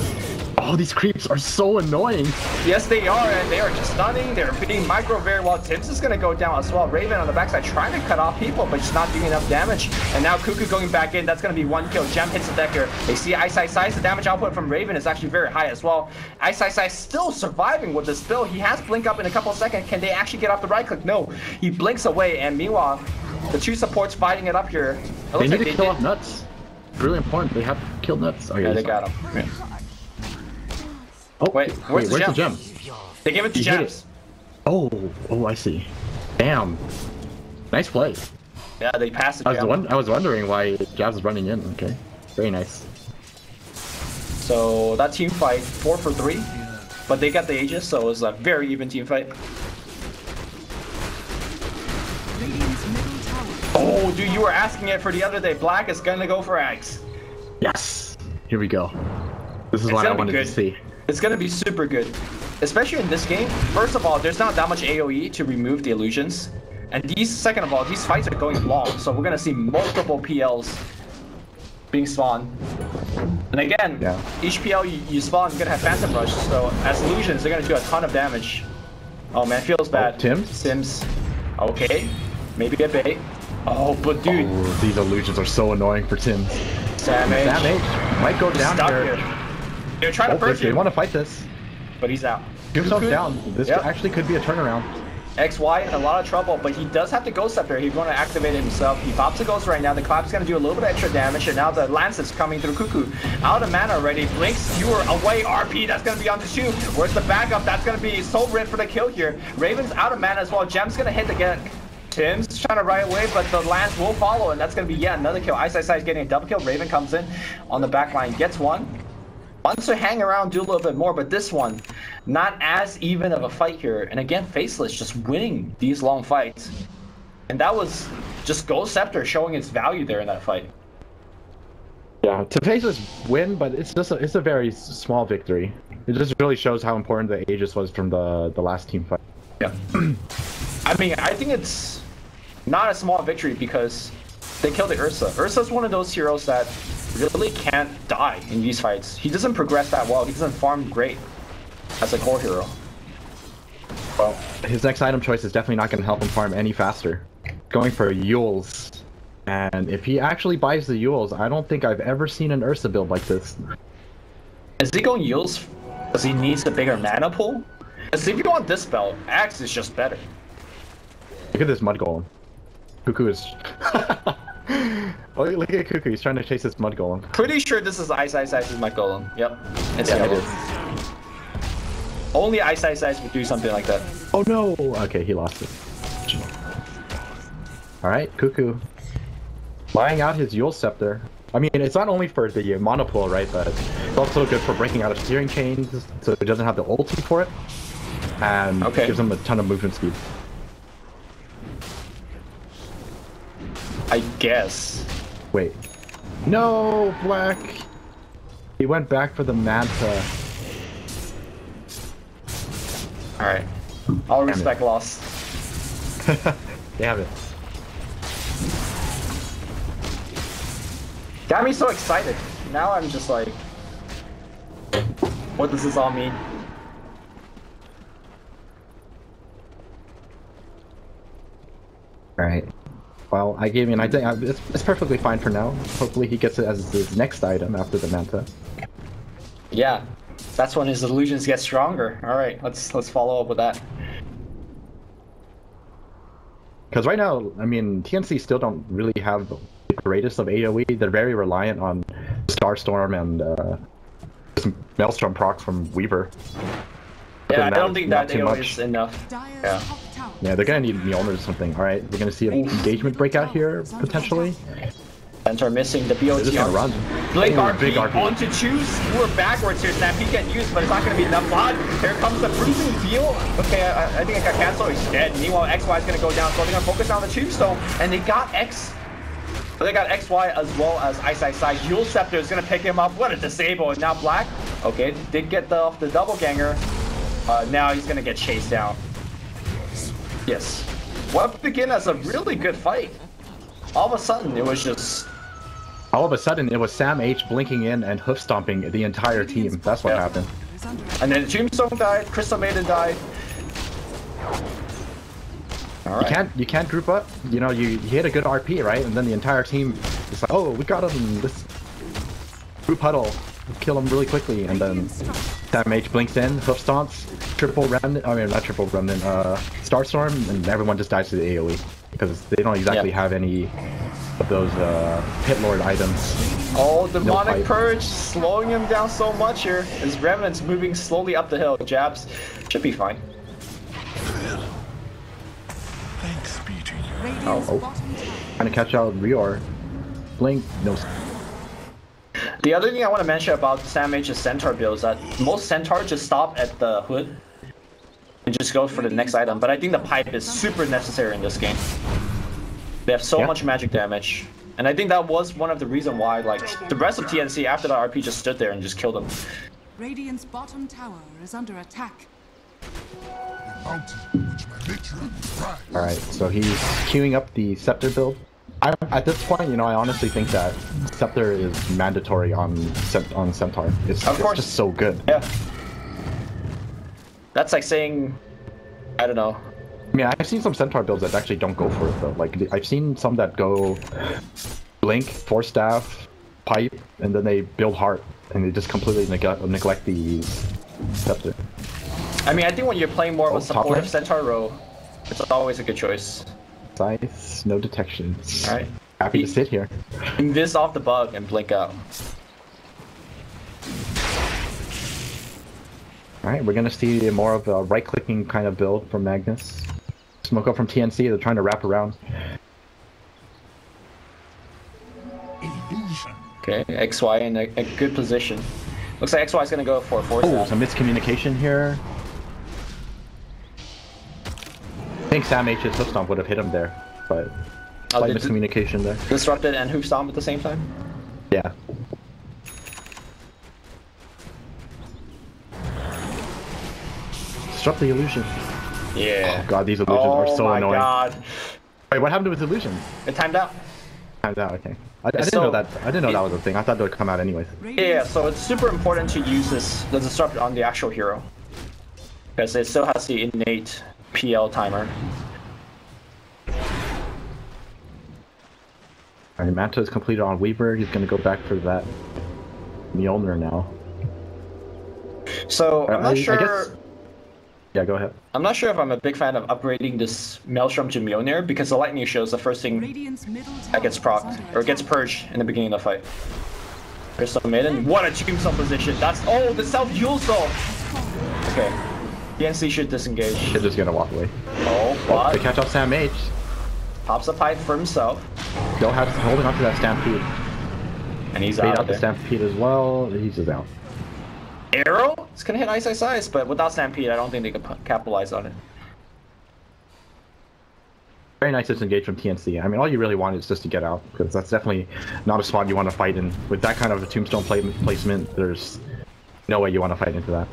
Oh, these creeps are so annoying. Yes, they are, and they are just stunning. They're being micro very well. Tibbs is gonna go down as well. Raven on the backside trying to cut off people, but just not doing enough damage. And now Cuckoo going back in. That's gonna be one kill. Gem hits the decker. They see Ice Ice Ice. The damage output from Raven is actually very high as well. Ice Ice Ice still surviving with this spill. He has blink up in a couple of seconds. Can they actually get off the right click? No. He blinks away, and meanwhile, the two supports fighting it up here. They need to kill off Nuts. Really important. They have to kill Nuts. Oh, yeah, they got him. Yeah. Oh, wait, where's the gem? They gave it to Gems. Oh, I see. Damn. Nice play. Yeah, they passed it. I was wondering why Jabs was running in. Okay, very nice. So that team fight, 4 for 3, but they got the Aegis, so it was a very even team fight. Oh, dude, you were asking it for the other day. Black is gonna go for Axe. Yes. Here we go. This is what I wanted to see. It's gonna be super good, especially in this game. First of all, there's not that much AoE to remove the illusions, and second of all, these fights are going long, so we're gonna see multiple PLs being spawned. And again, each PL you spawn, you're gonna have Phantom Rush, so as illusions, they're gonna do a ton of damage. Oh man, feels bad. Oh, Sims. Okay, maybe a bait. Oh, but dude, these illusions are so annoying for Tims. Sam H might go down here. They're trying to burst They him. want to fight this. But he's out. Himself down. This actually could be a turnaround. XY in a lot of trouble, but he does have the Ghost Scepter. He's going to activate it himself. He pops the Ghost right now. The Clap's going to do a little bit of extra damage, and now the Lance is coming through Cuckoo. Out of mana already. Blinks, Viewer away. RP, that's going to be on the 2. Where's the backup? That's going to be Soul Rip for the kill here. Raven's out of mana as well. Gem's going to hit again. Tim's trying to ride away, but the Lance will follow, and that's going to be yet another kill. Ice Ice Ice getting a double kill. Raven comes in on the back line, gets one. Wants to hang around, do a little bit more, but this one, not as even of a fight here. And again, Faceless just winning these long fights. And that was just Ghost Scepter showing its value there in that fight. Yeah, to Faceless win, but it's a very small victory. It just really shows how important the Aegis was from the last team fight. Yeah. I mean, I think it's not a small victory because they killed the Ursa. Ursa's one of those heroes that really can't die in these fights. He doesn't progress that well. He doesn't farm great as a core hero. Well, his next item choice is definitely not going to help him farm any faster. Going for Yules. And if he actually buys the Yules, I don't think I've ever seen an Ursa build like this. Is he going Yules because he needs a bigger mana pool? Because if you want this spell, Axe is just better. Look at this Mud Golem. Cuckoo is... Oh, look at Cuckoo, he's trying to chase this Mud Golem. Pretty sure this is Ice Ice Ice's Mud Golem. Yep. It's yeah, yellow. it is. Only Ice Ice Ice would do something like that. Oh no! Okay, he lost it. Alright, Cuckoo. Buying out his Yule Scepter. I mean, it's not only for the monopool, right? But It's also good for breaking out of steering chains, so it doesn't have the ulti for it. And gives him a ton of movement speed. I guess. Wait. No, Black! He went back for the Manta. Alright. I'll respect loss. Damn it. Got me so excited. Now I'm just like, what does this all mean? Alright. Well, I think it's perfectly fine for now. Hopefully he gets it as his next item after the Manta. Yeah, that's when his illusions get stronger. All right, let's follow up with that. Because right now, I mean, TNC still don't really have the greatest of AoE. They're very reliant on Starstorm and some Maelstrom procs from Weaver. Yeah, I don't think that AoE is enough. Yeah. Yeah, they're gonna need Mjolnir or something. Alright, we're gonna see an engagement breakout here, potentially. Centaur missing the They're BOT. just gonna run. Blink Big RP on to choose. We're backwards here. Stampede get used, but it's not gonna be enough blood. Here comes the bruising feel. Okay, I think I got canceled. He's dead. Meanwhile, XY is gonna go down, so they're gonna focus on the tombstone. And they got They got XY as well as Ice. Yule Scepter is gonna pick him up. What a disable. And now Black. Okay, did get off the double ganger. Now he's gonna get chased down. Yes. What began as a really good fight. All of a sudden, it was just... All of a sudden, it was Sam H blinking in and hoof stomping the entire team. That's what happened. And then Tombstone died, Crystal Maiden died. All right. You can't group up. You know, you hit a good RP, right? And then the entire team is like, oh, we got him. This group huddle, kill him really quickly, and then Sam H blinks in, hoof stomps, triple remnant. I mean, not triple remnant. Starstorm, and everyone just dies to the AOE because they don't exactly have any of those Pit Lord items. Oh, Demonic Purge slowing him down so much here. His remnants moving slowly up the hill. Jabs should be fine. Thanks be to you. Trying to catch out Rior. Blink, no. The other thing I want to mention about Sam H's Centaur build is that most Centaur just stop at the hood and just go for the next item. But I think the pipe is super necessary in this game. They have so much magic damage. And I think that was one of the reasons why, like, the rest of TNC after the RP just stood there and just killed them. Radiant's bottom tower is under attack. Alright, so he's queuing up the Scepter build. At this point, you know, I honestly think that Scepter is mandatory on Centaur. It's just so good. Yeah. That's like saying, I don't know. I mean, I've seen some Centaur builds that actually don't go for it though. Like, I've seen some that go Blink, Force Staff, Pipe, and then they build Heart, and they just completely neglect the Scepter. I mean, I think when you're playing more of a supportive Centaur role, it's always a good choice. Scythe, no detections. Alright. Happy to sit here. Invis off the bug and blink out. Alright, we're gonna see more of a right-clicking kind of build from Magnus. Smoke up from TNC, they're trying to wrap around. Okay, XY in a good position. Looks like XY is gonna go for a force. Oh, some miscommunication here. I think Sam H's hoof stomp would have hit him there, but slight miscommunication there. Disrupted and hoof stomp at the same time? Yeah. Disrupt the illusion. Yeah. Oh god, these illusions are so annoying. Oh my god. Wait, what happened to his illusion? It timed out. Timed out, okay. I didn't know that. I didn't know that was a thing. I thought they would come out anyways. Yeah, so it's super important to use the disrupt on the actual hero, because it still has the innate PL timer. Alright, Manta is completed on Weaver. He's gonna go back for that Mjolnir now. So I'm not sure. Yeah, go ahead. I'm not sure if I'm a big fan of upgrading this Maelstrom to Mjolnir, because the lightning show is the first thing that gets procced or gets purged in the beginning of the fight. Crystal Maiden, what a tombstone position! That's the self Yule Soul. Okay, TNC should disengage. He's just gonna walk away. Oh, what? They catch up Sam H. Pops a pipe for himself. Still holding on to that Stampede. And he's Bait out the there. Stampede as well. He's just out. Arrow? It's gonna hit Ice, but without Stampede, I don't think they could capitalize on it. Very nice disengage from TNC. I mean, all you really want is just to get out, because that's definitely not a spot you want to fight in. With that kind of a tombstone placement, there's no way you want to fight into that.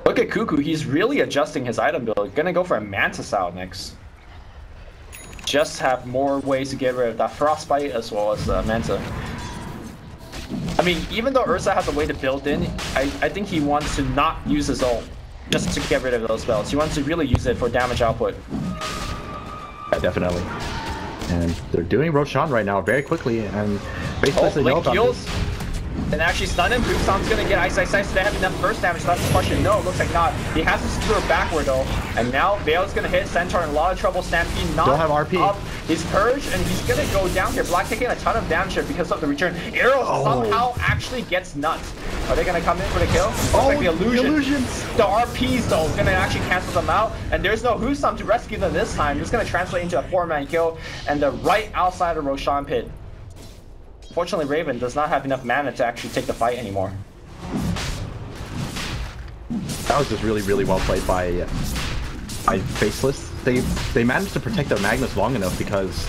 Look at Cuckoo, he's really adjusting his item build. Gonna go for a Mantis out next. Just have more ways to get rid of that Frostbite as well as Manta. I mean, even though Ursa has a way to build in, I think he wants to not use his ult just to get rid of those spells. He wants to really use it for damage output. Yeah, definitely. And they're doing Roshan right now very quickly, and Faceless Blink heals. And actually stun him. Boomstom's gonna get Ice. Do they have enough burst damage? That's the question. No, looks like not. He has to secure backward though. And now Veil's gonna hit Centaur in a lot of trouble. Stampede not don't have RP. Up. He's purged and he's gonna go down here. Black taking a ton of damage here because of the return. Arrow somehow actually gets nuts. Are they gonna come in for the kill? Like the illusions. The RPs though gonna actually cancel them out. And there's no Husam to rescue them this time. It's gonna translate into a 4-man kill. And they're right outside of Roshan pit. Fortunately, Raven does not have enough mana to actually take the fight anymore. That was just really well played by Faceless. They managed to protect their Magnus long enough because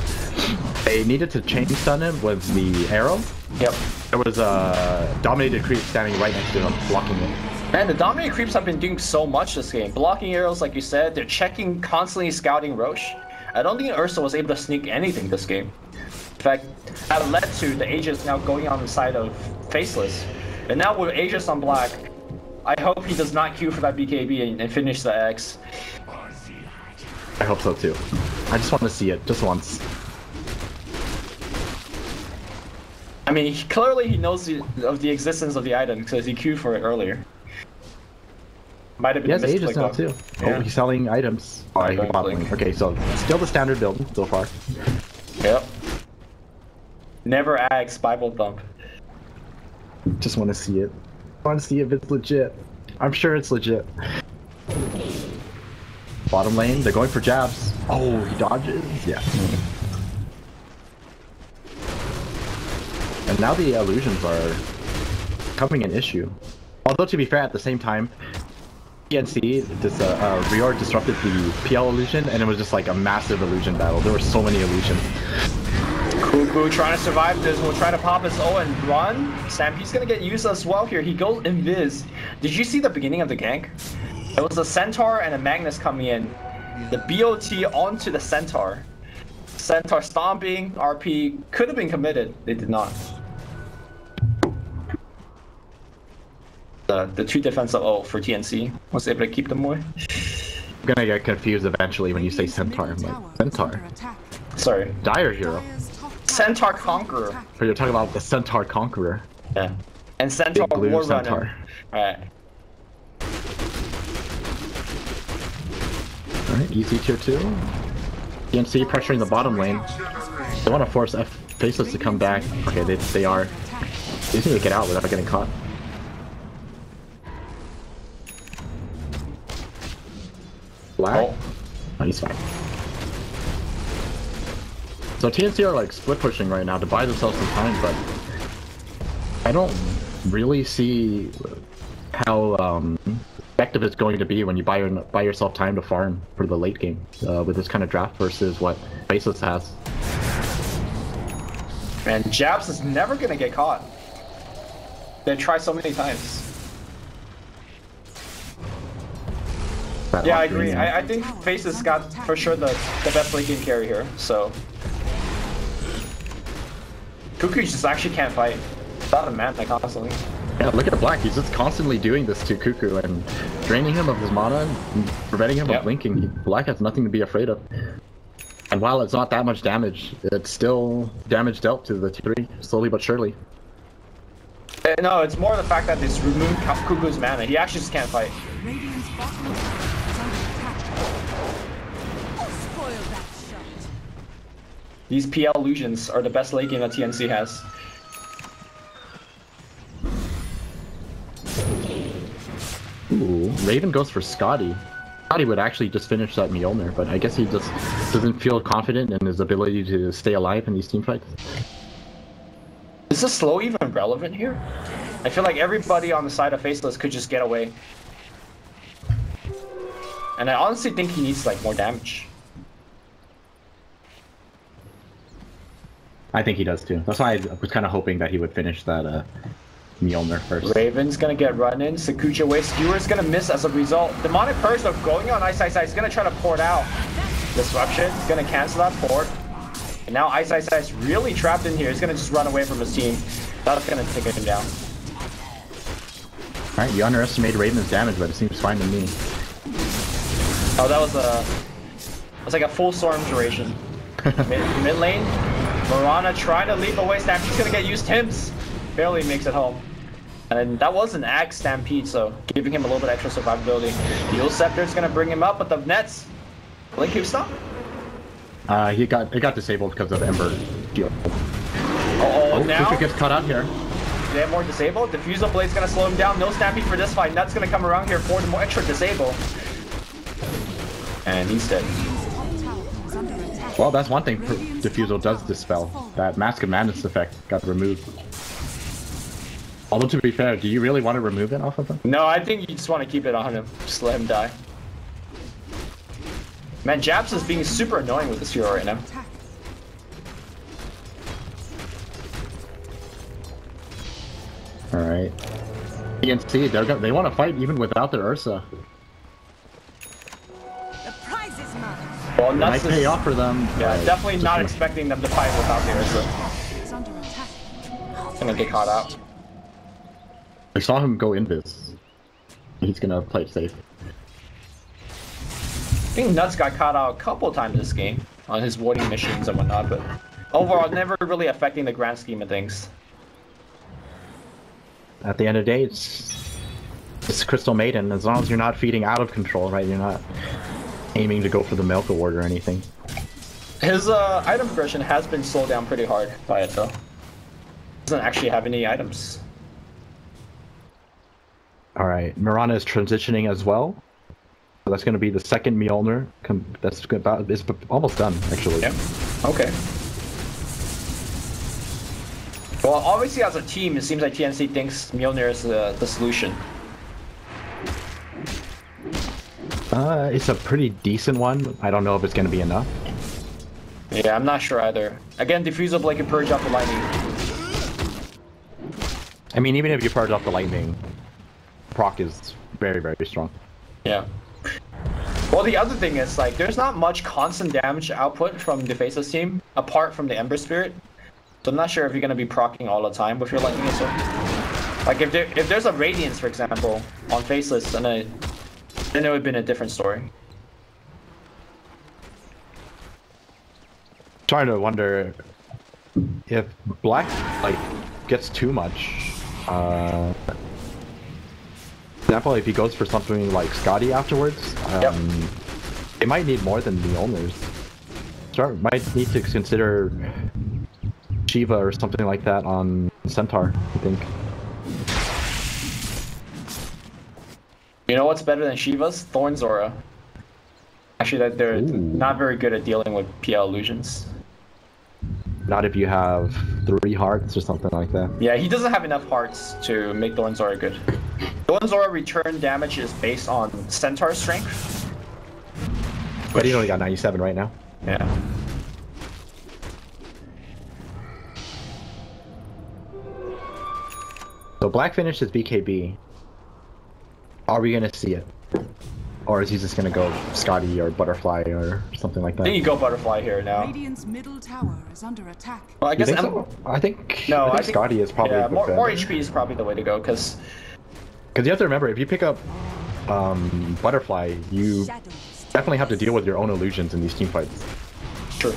they needed to chain stun him with the arrow. Yep. There was a dominated creep standing right next to him, blocking it. Man, the dominated creeps have been doing so much this game. Blocking arrows, like you said, they're checking, constantly scouting Roche. I don't think Ursa was able to sneak anything this game. In fact, that led to the Aegis now going on the side of Faceless. And now with Aegis on black, I hope he does not queue for that BKB and finish the X. I hope so too. I just want to see it, just once. I mean, clearly he knows of the existence of the item because he queued for it earlier. Might have been yes, Aegis now too. Yeah. Oh, he's selling items. Okay, so still the standard build so far. Yep. Never ask Bible Thump. Just want to see it. I want to see if it's legit. I'm sure it's legit. Bottom lane, they're going for jabs. Oh, he dodges. Yeah. And now the illusions are becoming an issue. Although to be fair, at the same time, TNC, this reorg disrupted the PL illusion, and it was just like a massive illusion battle. There were so many illusions. Cuckoo trying to survive this, will try to pop his O and run. Stampede's gonna get used as well here. He goes invis. Did you see the beginning of the gank? It was a Centaur and a Magnus coming in. The BOT onto the Centaur. Centaur stomping, RP could have been committed. They did not. The 2 defensive ult for TNC was able to keep them away. I'm gonna get confused eventually when you say Centaur. I'm like, Centaur? Sorry. Dire Hero. Centaur Conqueror. But you're talking about the Centaur Conqueror. Yeah. And Centaur Big blue War Centaur. Alright. Alright, easy tier 2. TNC pressuring the bottom lane. They want to force Faceless to come back. Okay, they are. They just need to get out without getting caught. Black? Oh, he's fine. So TNC are like split pushing right now to buy themselves some time, but I don't really see how effective it's going to be when you buy yourself time to farm for the late game with this kind of draft versus what Faceless has. Man, Jabs is never gonna get caught. They try so many times. Yeah, I agree. I think Faceless got for sure the best late game carry here. So Cuckoo just actually can't fight without a mana constantly. Yeah, look at Black. He's just constantly doing this to Cuckoo and draining him of his mana and preventing him from blinking. Black has nothing to be afraid of. And while it's not that much damage, it's still damage dealt to the T3, slowly but surely. No, it's more the fact that it's removed Cuckoo's mana. He actually just can't fight. Radiant's bottom tower is under attack. Spoil that shot. These PL illusions are the best late game that TNC has. Ooh, Raven goes for Scotty. Scotty would actually just finish that Mjolnir, but I guess he just doesn't feel confident in his ability to stay alive in these teamfights. Is the slow even relevant here? I feel like everybody on the side of Faceless could just get away. And I honestly think he needs like more damage. I think he does too. That's why I was kind of hoping that he would finish that Mjolnir first. Raven's gonna get run in. Sakucha away. Skewer's gonna miss as a result. Demonic Purge though going on Ice. He's gonna try to port out. Disruption. He's gonna cancel that port. And now Ice really trapped in here. He's gonna just run away from his team. That's gonna take him down. Alright, you underestimated Raven's damage, but it seems fine to me. Oh, that was like a full storm duration. Mid lane. Mirana trying to leap away. Stampede's gonna get used. Tim's barely makes it home. And that was an Axe Stampede, so giving him a little bit extra survivability. Heal Scepter's gonna bring him up, but the nets. Blink keep stop. It got disabled because of Ember Shield. Oh, now Kuka gets caught out here. they have more disable. Diffusal Blade's gonna slow him down. No Stampede for this fight. Nut's gonna come around here for the more extra disable. And he's dead. Well, that's one thing Diffusal does dispel. That Mask of Madness effect got removed. Although to be fair, do you really want to remove it off of him? No, I think you just want to keep it on him. Just let him die. Man, Japs is being super annoying with this hero right now. Alright. TNC, they want to fight even without their Ursa. The prize is mine. Well, It might Nuts pay is, off for them. yeah, but definitely not just- expecting them to fight without the Ursa. It's under attack. Gonna get caught out. I saw him go invis. He's gonna play it safe. I think Nuts got caught out a couple times this game on his warding missions and whatnot, but overall, never really affecting the grand scheme of things. At the end of the day, it's Crystal Maiden. As long as you're not feeding out of control, right? You're not aiming to go for the Milk Award or anything. His item progression has been slowed down pretty hard by it though. Doesn't actually have any items. Alright, Mirana is transitioning as well. So that's going to be the second Mjolnir. That's it's almost done, actually. Yep. Okay. Well, obviously as a team, it seems like TNC thinks Mjolnir is the solution. It's a pretty decent one. I don't know if it's going to be enough. Yeah, I'm not sure either. Again, Diffusal Blade can purge out the lightning. I mean, even if you purge off the lightning, proc is very, very strong. Yeah. Well, the other thing is, like, there's not much constant damage output from the Faceless team, apart from the Ember Spirit. So I'm not sure if you're going to be proccing all the time with your lightning assault. Like, if there's a Radiance, for example, on Faceless, then it would have been a different story. Trying to wonder if Black, like, gets too much. For example, if he goes for something like Scotty afterwards, it might need more than the owners. Might need to consider Shiva or something like that on Centaur, I think. You know what's better than Shiva's? Thorn Zora. Actually, they're not very good at dealing with PL illusions. Not if you have 3 hearts or something like that. Yeah, he doesn't have enough hearts to make Thorn Zora good. Thorn Zora return damage is based on Centaur strength. But he's only got 97 right now. Yeah. So Black finished his BKB. Are we gonna see it? Or is he just gonna go Scotty or Butterfly or something like I think that? you go Butterfly here now. Radiant's middle tower is under attack. Well, I You guess think so? I think Scotty is probably yeah, the more better. HP is probably the way to go, because Because you have to remember, if you pick up Butterfly, you Shadows. definitely have to deal with your own illusions in these team fights. true.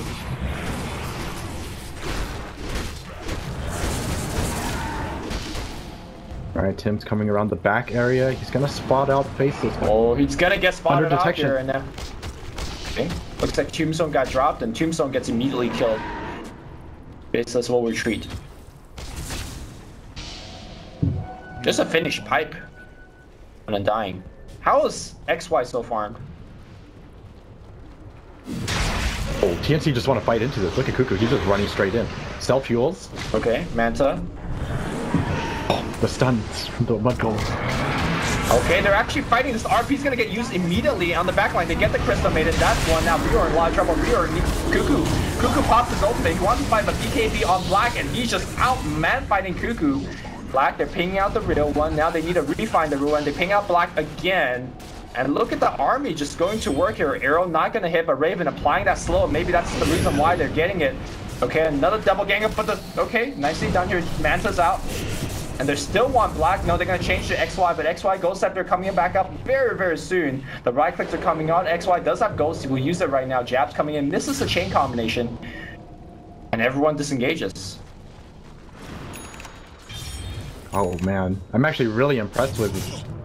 Alright, Tim's coming around the back area. He's gonna spot out Faceless. Oh, he's gonna get spotted Under out detection. here right now. Okay, looks like Tombstone got dropped, and Tombstone gets immediately killed. Faceless will retreat. Just a finished pipe. And Undying. How is XY so farmed? Oh, TNC just want to fight into this. Look at Cuckoo, he's just running straight in. Self-fuels. Okay, Manta. The stuns, the mud golem. Okay, they're actually fighting. This RP's gonna get used immediately on the backline. They get the Crystal Maiden. That's one. Now Rio in a lot of trouble. Rio needs Cuckoo. Cuckoo pops his ultimate. He wants to fight a BKB on Black, and he's just out man fighting Cuckoo. Black, they're pinging out the real one. Now they need to refine the ruin. They ping out Black again. And look at the army just going to work here. Arrow not gonna hit, but Raven applying that slow. Maybe that's the reason why they're getting it. Okay, another double gang up, but okay, nicely done here. Manta's out. And they still want Black. No, they're going to change to XY, but XY Ghost Scepter coming back up very, very soon. The right clicks are coming out. XY does have Ghost. We'll use it right now. Jabs coming in. This is a chain combination. And everyone disengages. Oh, man. I'm actually really impressed with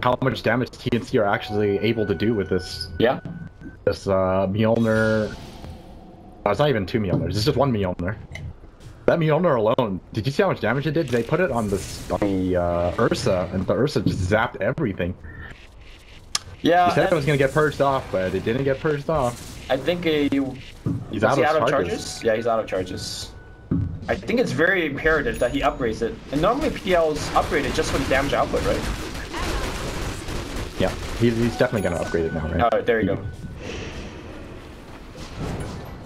how much damage TNC are actually able to do with this. Yeah. This Mjolnir. Oh, it's not even 2 Mjolnirs. It's just 1 Mjolnir. That Mjolnir alone, did you see how much damage it did? They put it on the Ursa, and the Ursa just zapped everything. Yeah. He said it was going to get purged off, but it didn't get purged off. I think he's out of charges. Yeah, he's out of charges. I think it's very imperative that he upgrades it. And normally PL's upgraded just for the damage output, right? Yeah, he's definitely going to upgrade it now, right? Alright, there you go.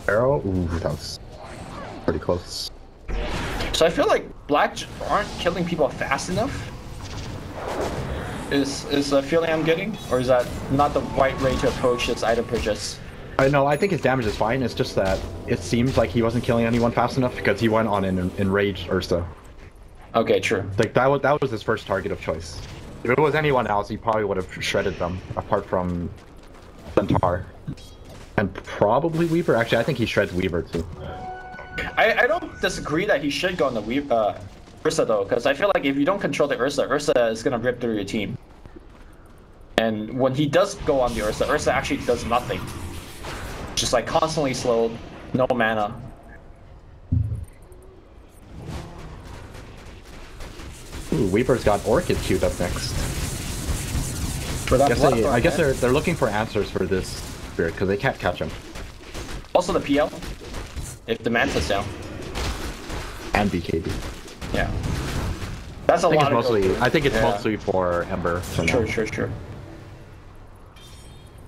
Arrow? Ooh, that was pretty close. So I feel like Black aren't killing people fast enough. Is a feeling I'm getting, or is that not the right way to approach this item purchase? No, I think his damage is fine. It's just that it seems like he wasn't killing anyone fast enough because he went on an enraged Ursa. Okay, true. Like that was his first target of choice. If it was anyone else, he probably would have shredded them. Apart from Centaur and probably Weaver. Actually, I think he shreds Weaver too. I don't disagree that he should go on the Ursa though, because I feel like if you don't control the Ursa is gonna rip through your team. And when he does go on the Ursa actually does nothing. Just like constantly slowed, no mana. Ooh, Weaver's got Orchid queued up next. I guess they're looking for answers for this spirit because they can't catch him. Also the PL. If the Manta's down. And BKB. Yeah. That's a lot of I think it's mostly for Ember. Sure.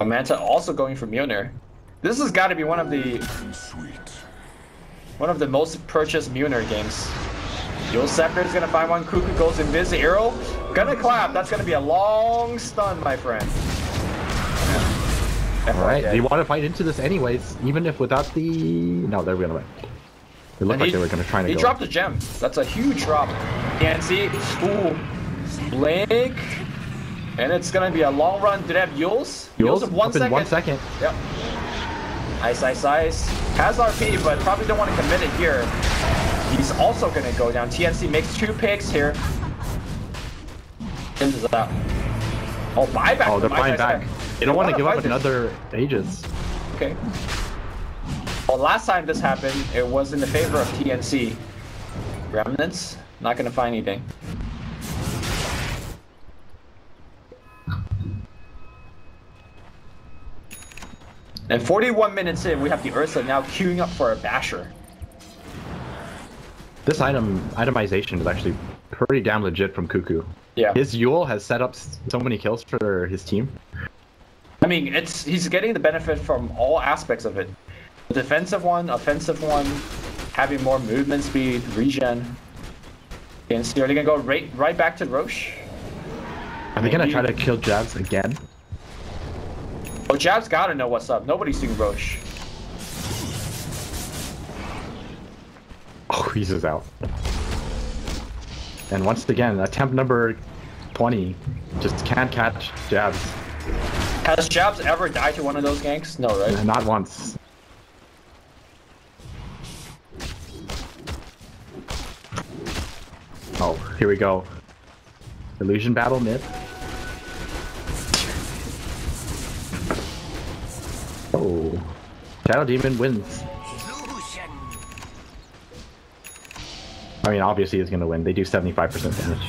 Manta also going for Mjolnir. This has got to be one of the most purchased Mjolnir games. Yo Scepter is gonna find one. Cuckoo goes invis. Arrow gonna clap. That's gonna be a long stun, my friend. Alright, they want to fight into this anyways, even if without the... No, they're gonna win. It looked like they were gonna try to go. He dropped a gem. That's a huge drop. TNC. Ooh. Blink. And it's gonna be a long run. Did they have Yules? Yules of 1 second. 1 second. Yep. Ice. Has RP, but probably don't want to commit it here. He's also gonna go down. TNC makes 2 picks here. Is out. Oh, buyback. Oh, they're buying back. They don't want to give up another Aegis. Okay. Well, last time this happened, it was in the favor of TNC. Remnants, not gonna find anything. And 41 minutes in, we have the Ursa now queuing up for a basher. This itemization is actually pretty damn legit from Cuckoo. Yeah. His Yule has set up so many kills for his team. I mean, he's getting the benefit from all aspects of it. The defensive one, offensive one, having more movement speed, regen. And so are they gonna go right back to Roche? Are they gonna try to kill Jabs again? Oh, Jab's gotta know what's up. Nobody's doing Roche. Oh, he's just out. And once again, attempt number 20 just can't catch Jabs. Has Jabs ever died to one of those ganks? No, right? Not once. Oh, here we go. Illusion battle mid. Oh, Shadow Demon wins. I mean, obviously he's gonna win. They do 75% damage.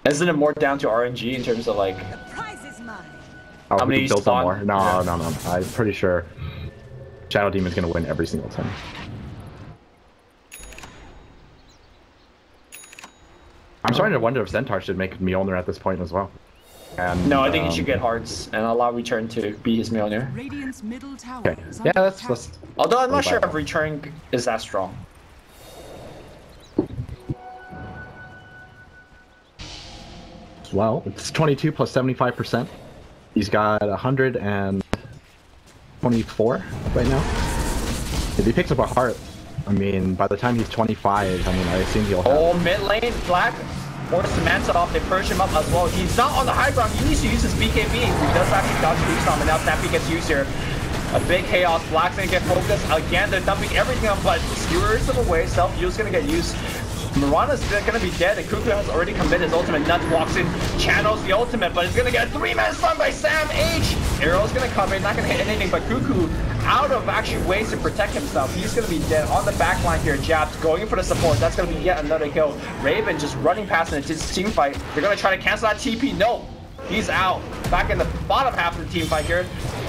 Isn't it more down to RNG in terms of like... Prize is mine. Oh, how many build spawn? more? No. I'm pretty sure Shadow Demon's gonna win every single time. I'm starting to wonder if Centaur should make Mjolnir at this point as well. And, No, I think he should get hearts and allow Return to be his Mjolnir. Radiant's middle tower Okay. is Yeah, under that's attack. Although I'm not Totally sure if viable. Return is that strong. well. It's 22 plus 75%. He's got 124 right now. If he picks up a heart, I mean, by the time he's 25, I mean, I assume he'll have. Oh, mid lane, Black forced Samantha off. They purge him up as well. He's not on the high ground. He needs to use his BKB. He does actually dodge boost on, and now Snappy gets used here. A big chaos. Black's gonna get focused again. They're dumping everything on, but skewers him away. Self-use gonna get used. Mirana's gonna be dead, and Cuckoo has already committed his ultimate. Nuts walks in, channels the ultimate, but it's gonna get a 3-man stun by Sam H. Arrow's gonna come in, not gonna hit anything, but Cuckoo, out of actually ways to protect himself, he's gonna be dead on the back line here. Jabs going for the support. That's gonna be yet another kill. Raven just running past in a team fight. They're gonna try to cancel that TP. No, he's out. Back in the bottom half of the team fight here.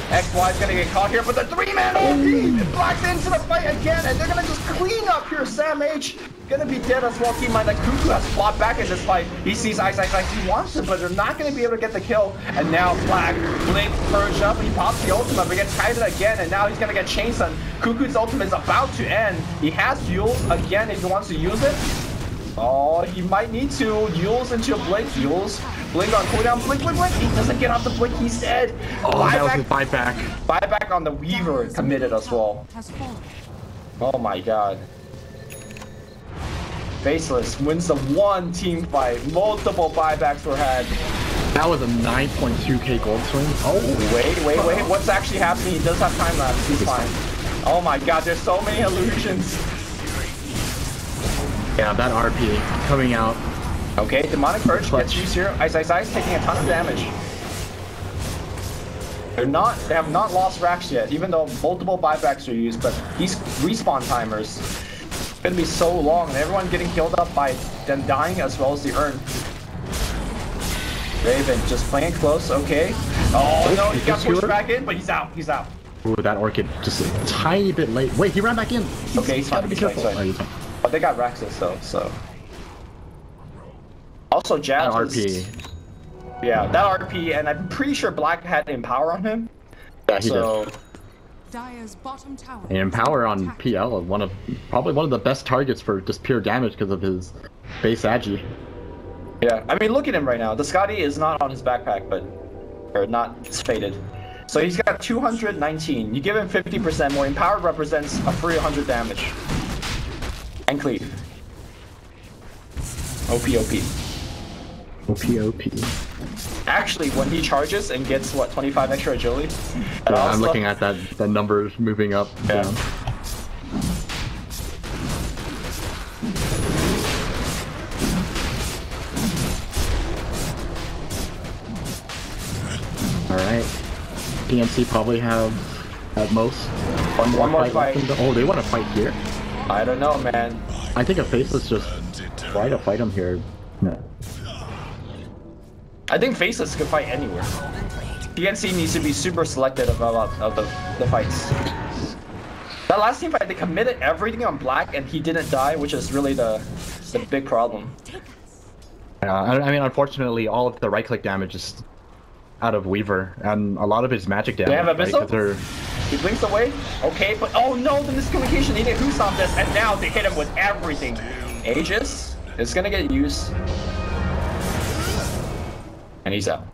XY is gonna get caught here, but the 3-man OP! Black's into the fight again, and they're gonna just clean up here. Sam H gonna be dead as well. Keep in mind that Cuckoo has fought back in this fight. He sees Ice. He wants to, but they're not gonna be able to get the kill. And now Black Blink purged up. He pops the ultimate, but gets tied again, and now he's gonna get chainsawn. Cuckoo's ultimate is about to end. He has Yules again if he wants to use it. Oh, he might need to. Yules into a Blink. Yules. Blink on cooldown. Blink. He doesn't get off the Blink. He's dead. Oh, that was his buyback. Buyback on the Weaver committed as well. Has fallen. Oh my god. Faceless wins the one team fight. Multiple buybacks were had. That was a 9.2k gold swing. Oh, Wait. What's actually happening? He does have time lapse. He's fine. Oh my god, there's so many illusions. yeah, that RP coming out. Okay, Demonic Purge gets used here. Ice, taking a ton of damage. They have not lost racks yet, even though multiple buybacks are used, but these respawn timers gonna be so long, and everyone getting killed up by them dying as well as the urn. Raven just playing close, okay. Oh no, he got pushed back in, but he's out. Ooh, that Orchid just a tiny bit late. Wait, he ran back in. Okay, he's fine. Be careful. Oh, he's fine. But they got Raxus though, so. Also, That Jazz. RP. Yeah, that RP, and I'm pretty sure Black had Empower on him. Yeah, he So, did. Dire's bottom tower. And Empower on PL is probably one of the best targets for just pure damage because of his base agi. yeah, I mean, look at him right now. The Scotty is not on his backpack, or not, it's faded. So he's got 219. You give him 50% more. Empower represents a free 100 damage. And cleave. OP. OP. Actually, when he charges and gets, what, 25 extra agility? Yeah, I'm looking at that. The numbers moving up. Yeah. Down. All right. TNC probably have at most One more fight. left. Oh, they want to fight here. I don't know, man. I think a Faceless just try to fight him here. No. I think Faceless could fight anywhere. TNC needs to be super selective about the fights. That last team fight, they committed everything on Black and he didn't die, which is really the big problem. I mean, unfortunately, all of the right-click damage is out of Weaver, and a lot of his magic damage. They have a right? missile? 'Cause they're- He blinks away. Okay, but oh no, the miscommunication. He did who stopped this, and now they hit him with everything. Aegis is gonna get used. And he's out.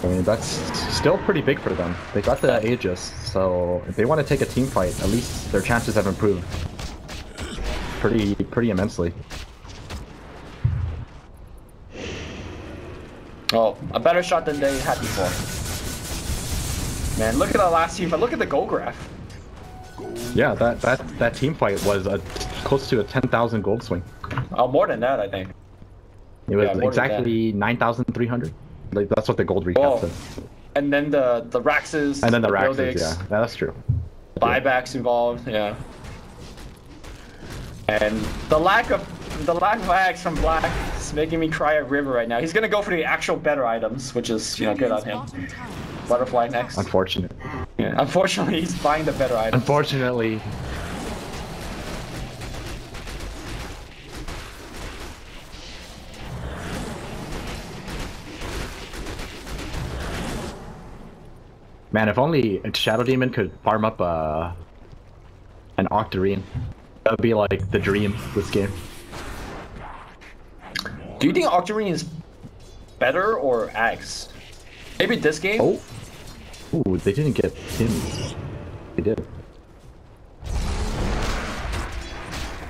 I mean, that's still pretty big for them. They got the Aegis, so if they want to take a team fight, at least their chances have improved pretty immensely. Oh, a better shot than they had before. Man, look at the last team fight. Look at the goal graph. Yeah, that team fight was close to a 10,000 gold swing. Oh, more than that, I think. It was Yeah, more than exactly 9,300. Like that's what the gold recap Oh. said. And then the Raxes. And then the Raxes, Buildix, yeah, that's true. buybacks involved, yeah. And the lack of axe from Black is making me cry a river right now. He's gonna go for the actual better items, which is good on him. Bottom tower is Butterfly under next. Unfortunate. Yeah. Unfortunately, he's buying the better items. Unfortunately. Man, if only Shadow Demon could farm up an Octarine. That would be like the dream this game. Do you think Octarine is better or Axe? Maybe this game? Oh. Ooh, they didn't get him. They did.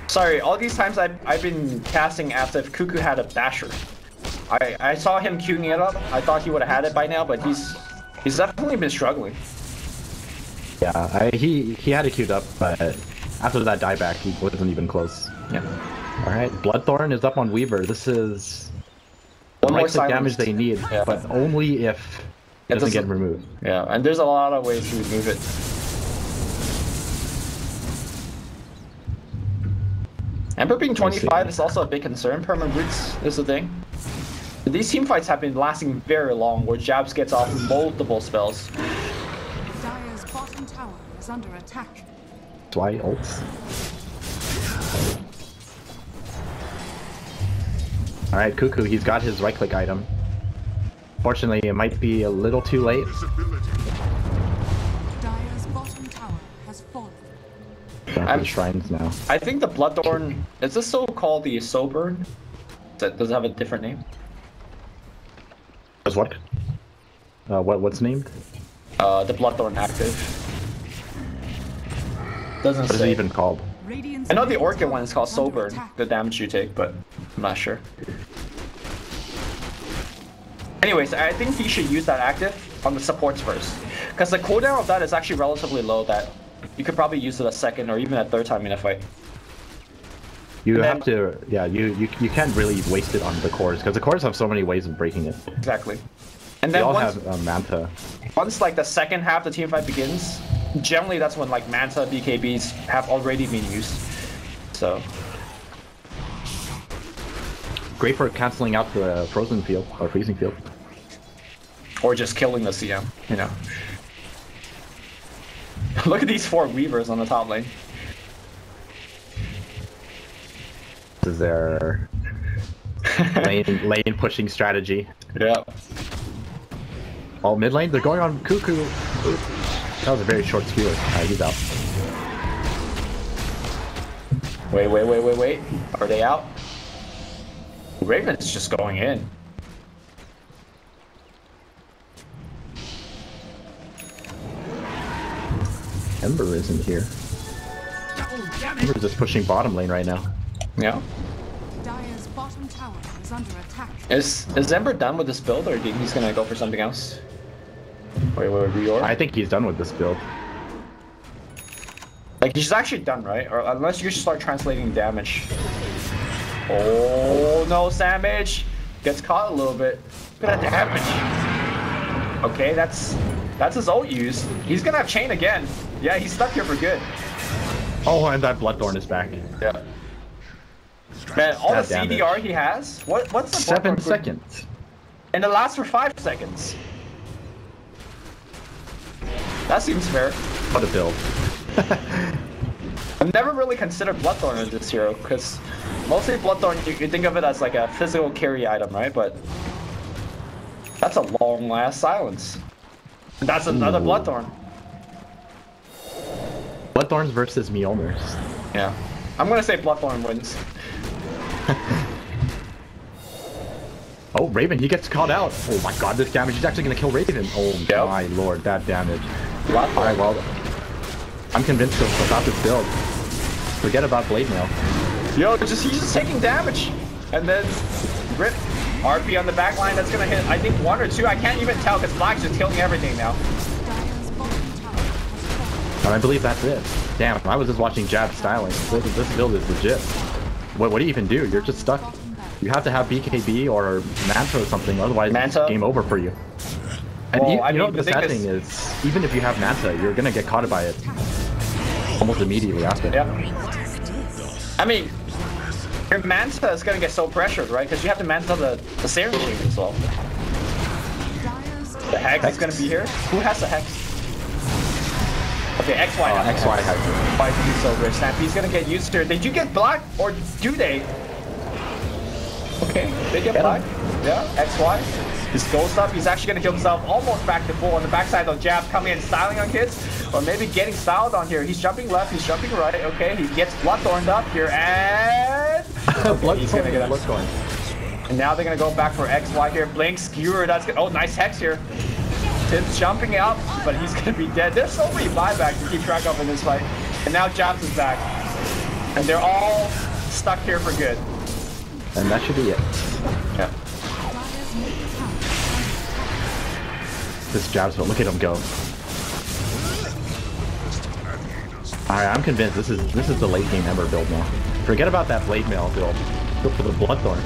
Sorry, all these times I've been casting after if Cuckoo had a Basher. I saw him queuing it up. I thought he would have had it by now, but he's definitely been struggling. Yeah, he had it queued up, but after that dieback, he wasn't even close. Yeah. All right, Bloodthorn is up on Weaver. This is One more the damage they need, yeah. but only if it doesn't get removed. Yeah, and there's a lot of ways to remove it. Ember being 25 is also a big concern. Permanent roots is the thing. These team fights have been lasting very long, where Jabs gets off multiple spells. Dire's bottom tower is under attack. That's why ults. Alright, Cuckoo, he's got his right-click item. Fortunately, it might be a little too late. Dire's bottom tower has fallen. Going for the shrines now. I think the Bloodthorn, is this still called the Soburn? Does it have a different name? Does what? What's named? The Bloodthorn active. Doesn't What is say. it even called? Radiant's I know the middle Orchid tower one is called is under Soburn, attack. the damage you take, but I'm not sure. Anyways, I think he should use that active on the supports first. Because the cooldown of that is actually relatively low that you could probably use it a second or even a third time in a fight. You have to, yeah, you can't really waste it on the cores, because the cores have so many ways of breaking it. Exactly. And They then all once, have Manta. once like the second half of the team fight begins, generally that's when like Manta BKBs have already been used. So Great for canceling out the frozen field, or freezing field. or just killing the CM, you know. Look at these 4 Weavers on the top lane. This is their lane pushing strategy. Yeah. Oh, mid lane, they're going on Cuckoo. That was a very short skewer. He's out. Wait. Are they out? Raven's just going in. Ember isn't here. Ember's just pushing bottom lane right now. Yeah. Dire's bottom tower is under attack. Is Ember done with this build, or do you think he's gonna go for something else? Wait, reorg? I think he's done with this build. Like, he's actually done, right? Or unless you should start translating damage. Oh no, Samage gets caught a little bit. Look at that damage. Okay, that's his ult use. He's gonna have chain again. Yeah, he's stuck here for good. Oh, and that Bloodthorn is back. Yeah. Man, all the God damn it. CDR he has. What's the 7 Bloodthorn- seconds. And it lasts for 5 seconds. That seems fair. What a build. I've never really considered Bloodthorn as this hero, because mostly Bloodthorn, you think of it as like a physical carry item, right? But that's a long last silence. And that's another Ooh. Bloodthorn. Bloodthorns versus Mjolnirs. Yeah. I'm gonna say Bloodthorn wins. Oh, Raven, he gets caught out. Oh my god, this damage is actually gonna kill Raven. Oh Yep. my lord, that damage. Bloodthorn. Alright, well, I'm convinced about this build. Forget about Blade Mail. Yo, he's just taking damage. And then rip. RP on the back line, that's gonna hit, I think 1 or 2. I can't even tell because Black's just killing everything now. Dire's bottom tower has fallen. And I believe that's it. Damn, I was just watching Jab styling. This build is legit. What do you even do? You're just stuck. You have to have BKB or Manta or something, otherwise Manta? it's game over for you. And Well, you I know mean, the the sad thing thing is, even if you have Manta, you're gonna get caught by it almost immediately after. Yeah. I mean, your Manta is gonna get so pressured, right? Because you have to Manta the Serum Chain as well. Dire's The Hex is gonna be here. Who has the Hex? Okay, XY has the XY Hex. has it. Why he's so rich? Stampy's gonna get used to it. Did you get Black or do they? Okay, they get Get Black. him. Yeah, XY. His ghost up, he's actually gonna kill himself almost back to full on the backside of jab, coming in styling on kids, or maybe getting styled on here. He's jumping left, he's jumping right, okay, he gets bloodthorned up here, and okay, he's gonna get bloodthorn. And now they're gonna go back for XY here. Blink, skewer, that's good. Oh, nice hex here. Tim's jumping up, but he's gonna be dead. There's so many buybacks to keep track of in this fight. And now Jabs is back. And they're all stuck here for good. And that should be it. Yeah. This Jabs, but look at him go. Alright, I'm convinced this is the late game Ember build now. Forget about that blade mail build. Go for the Bloodthorn.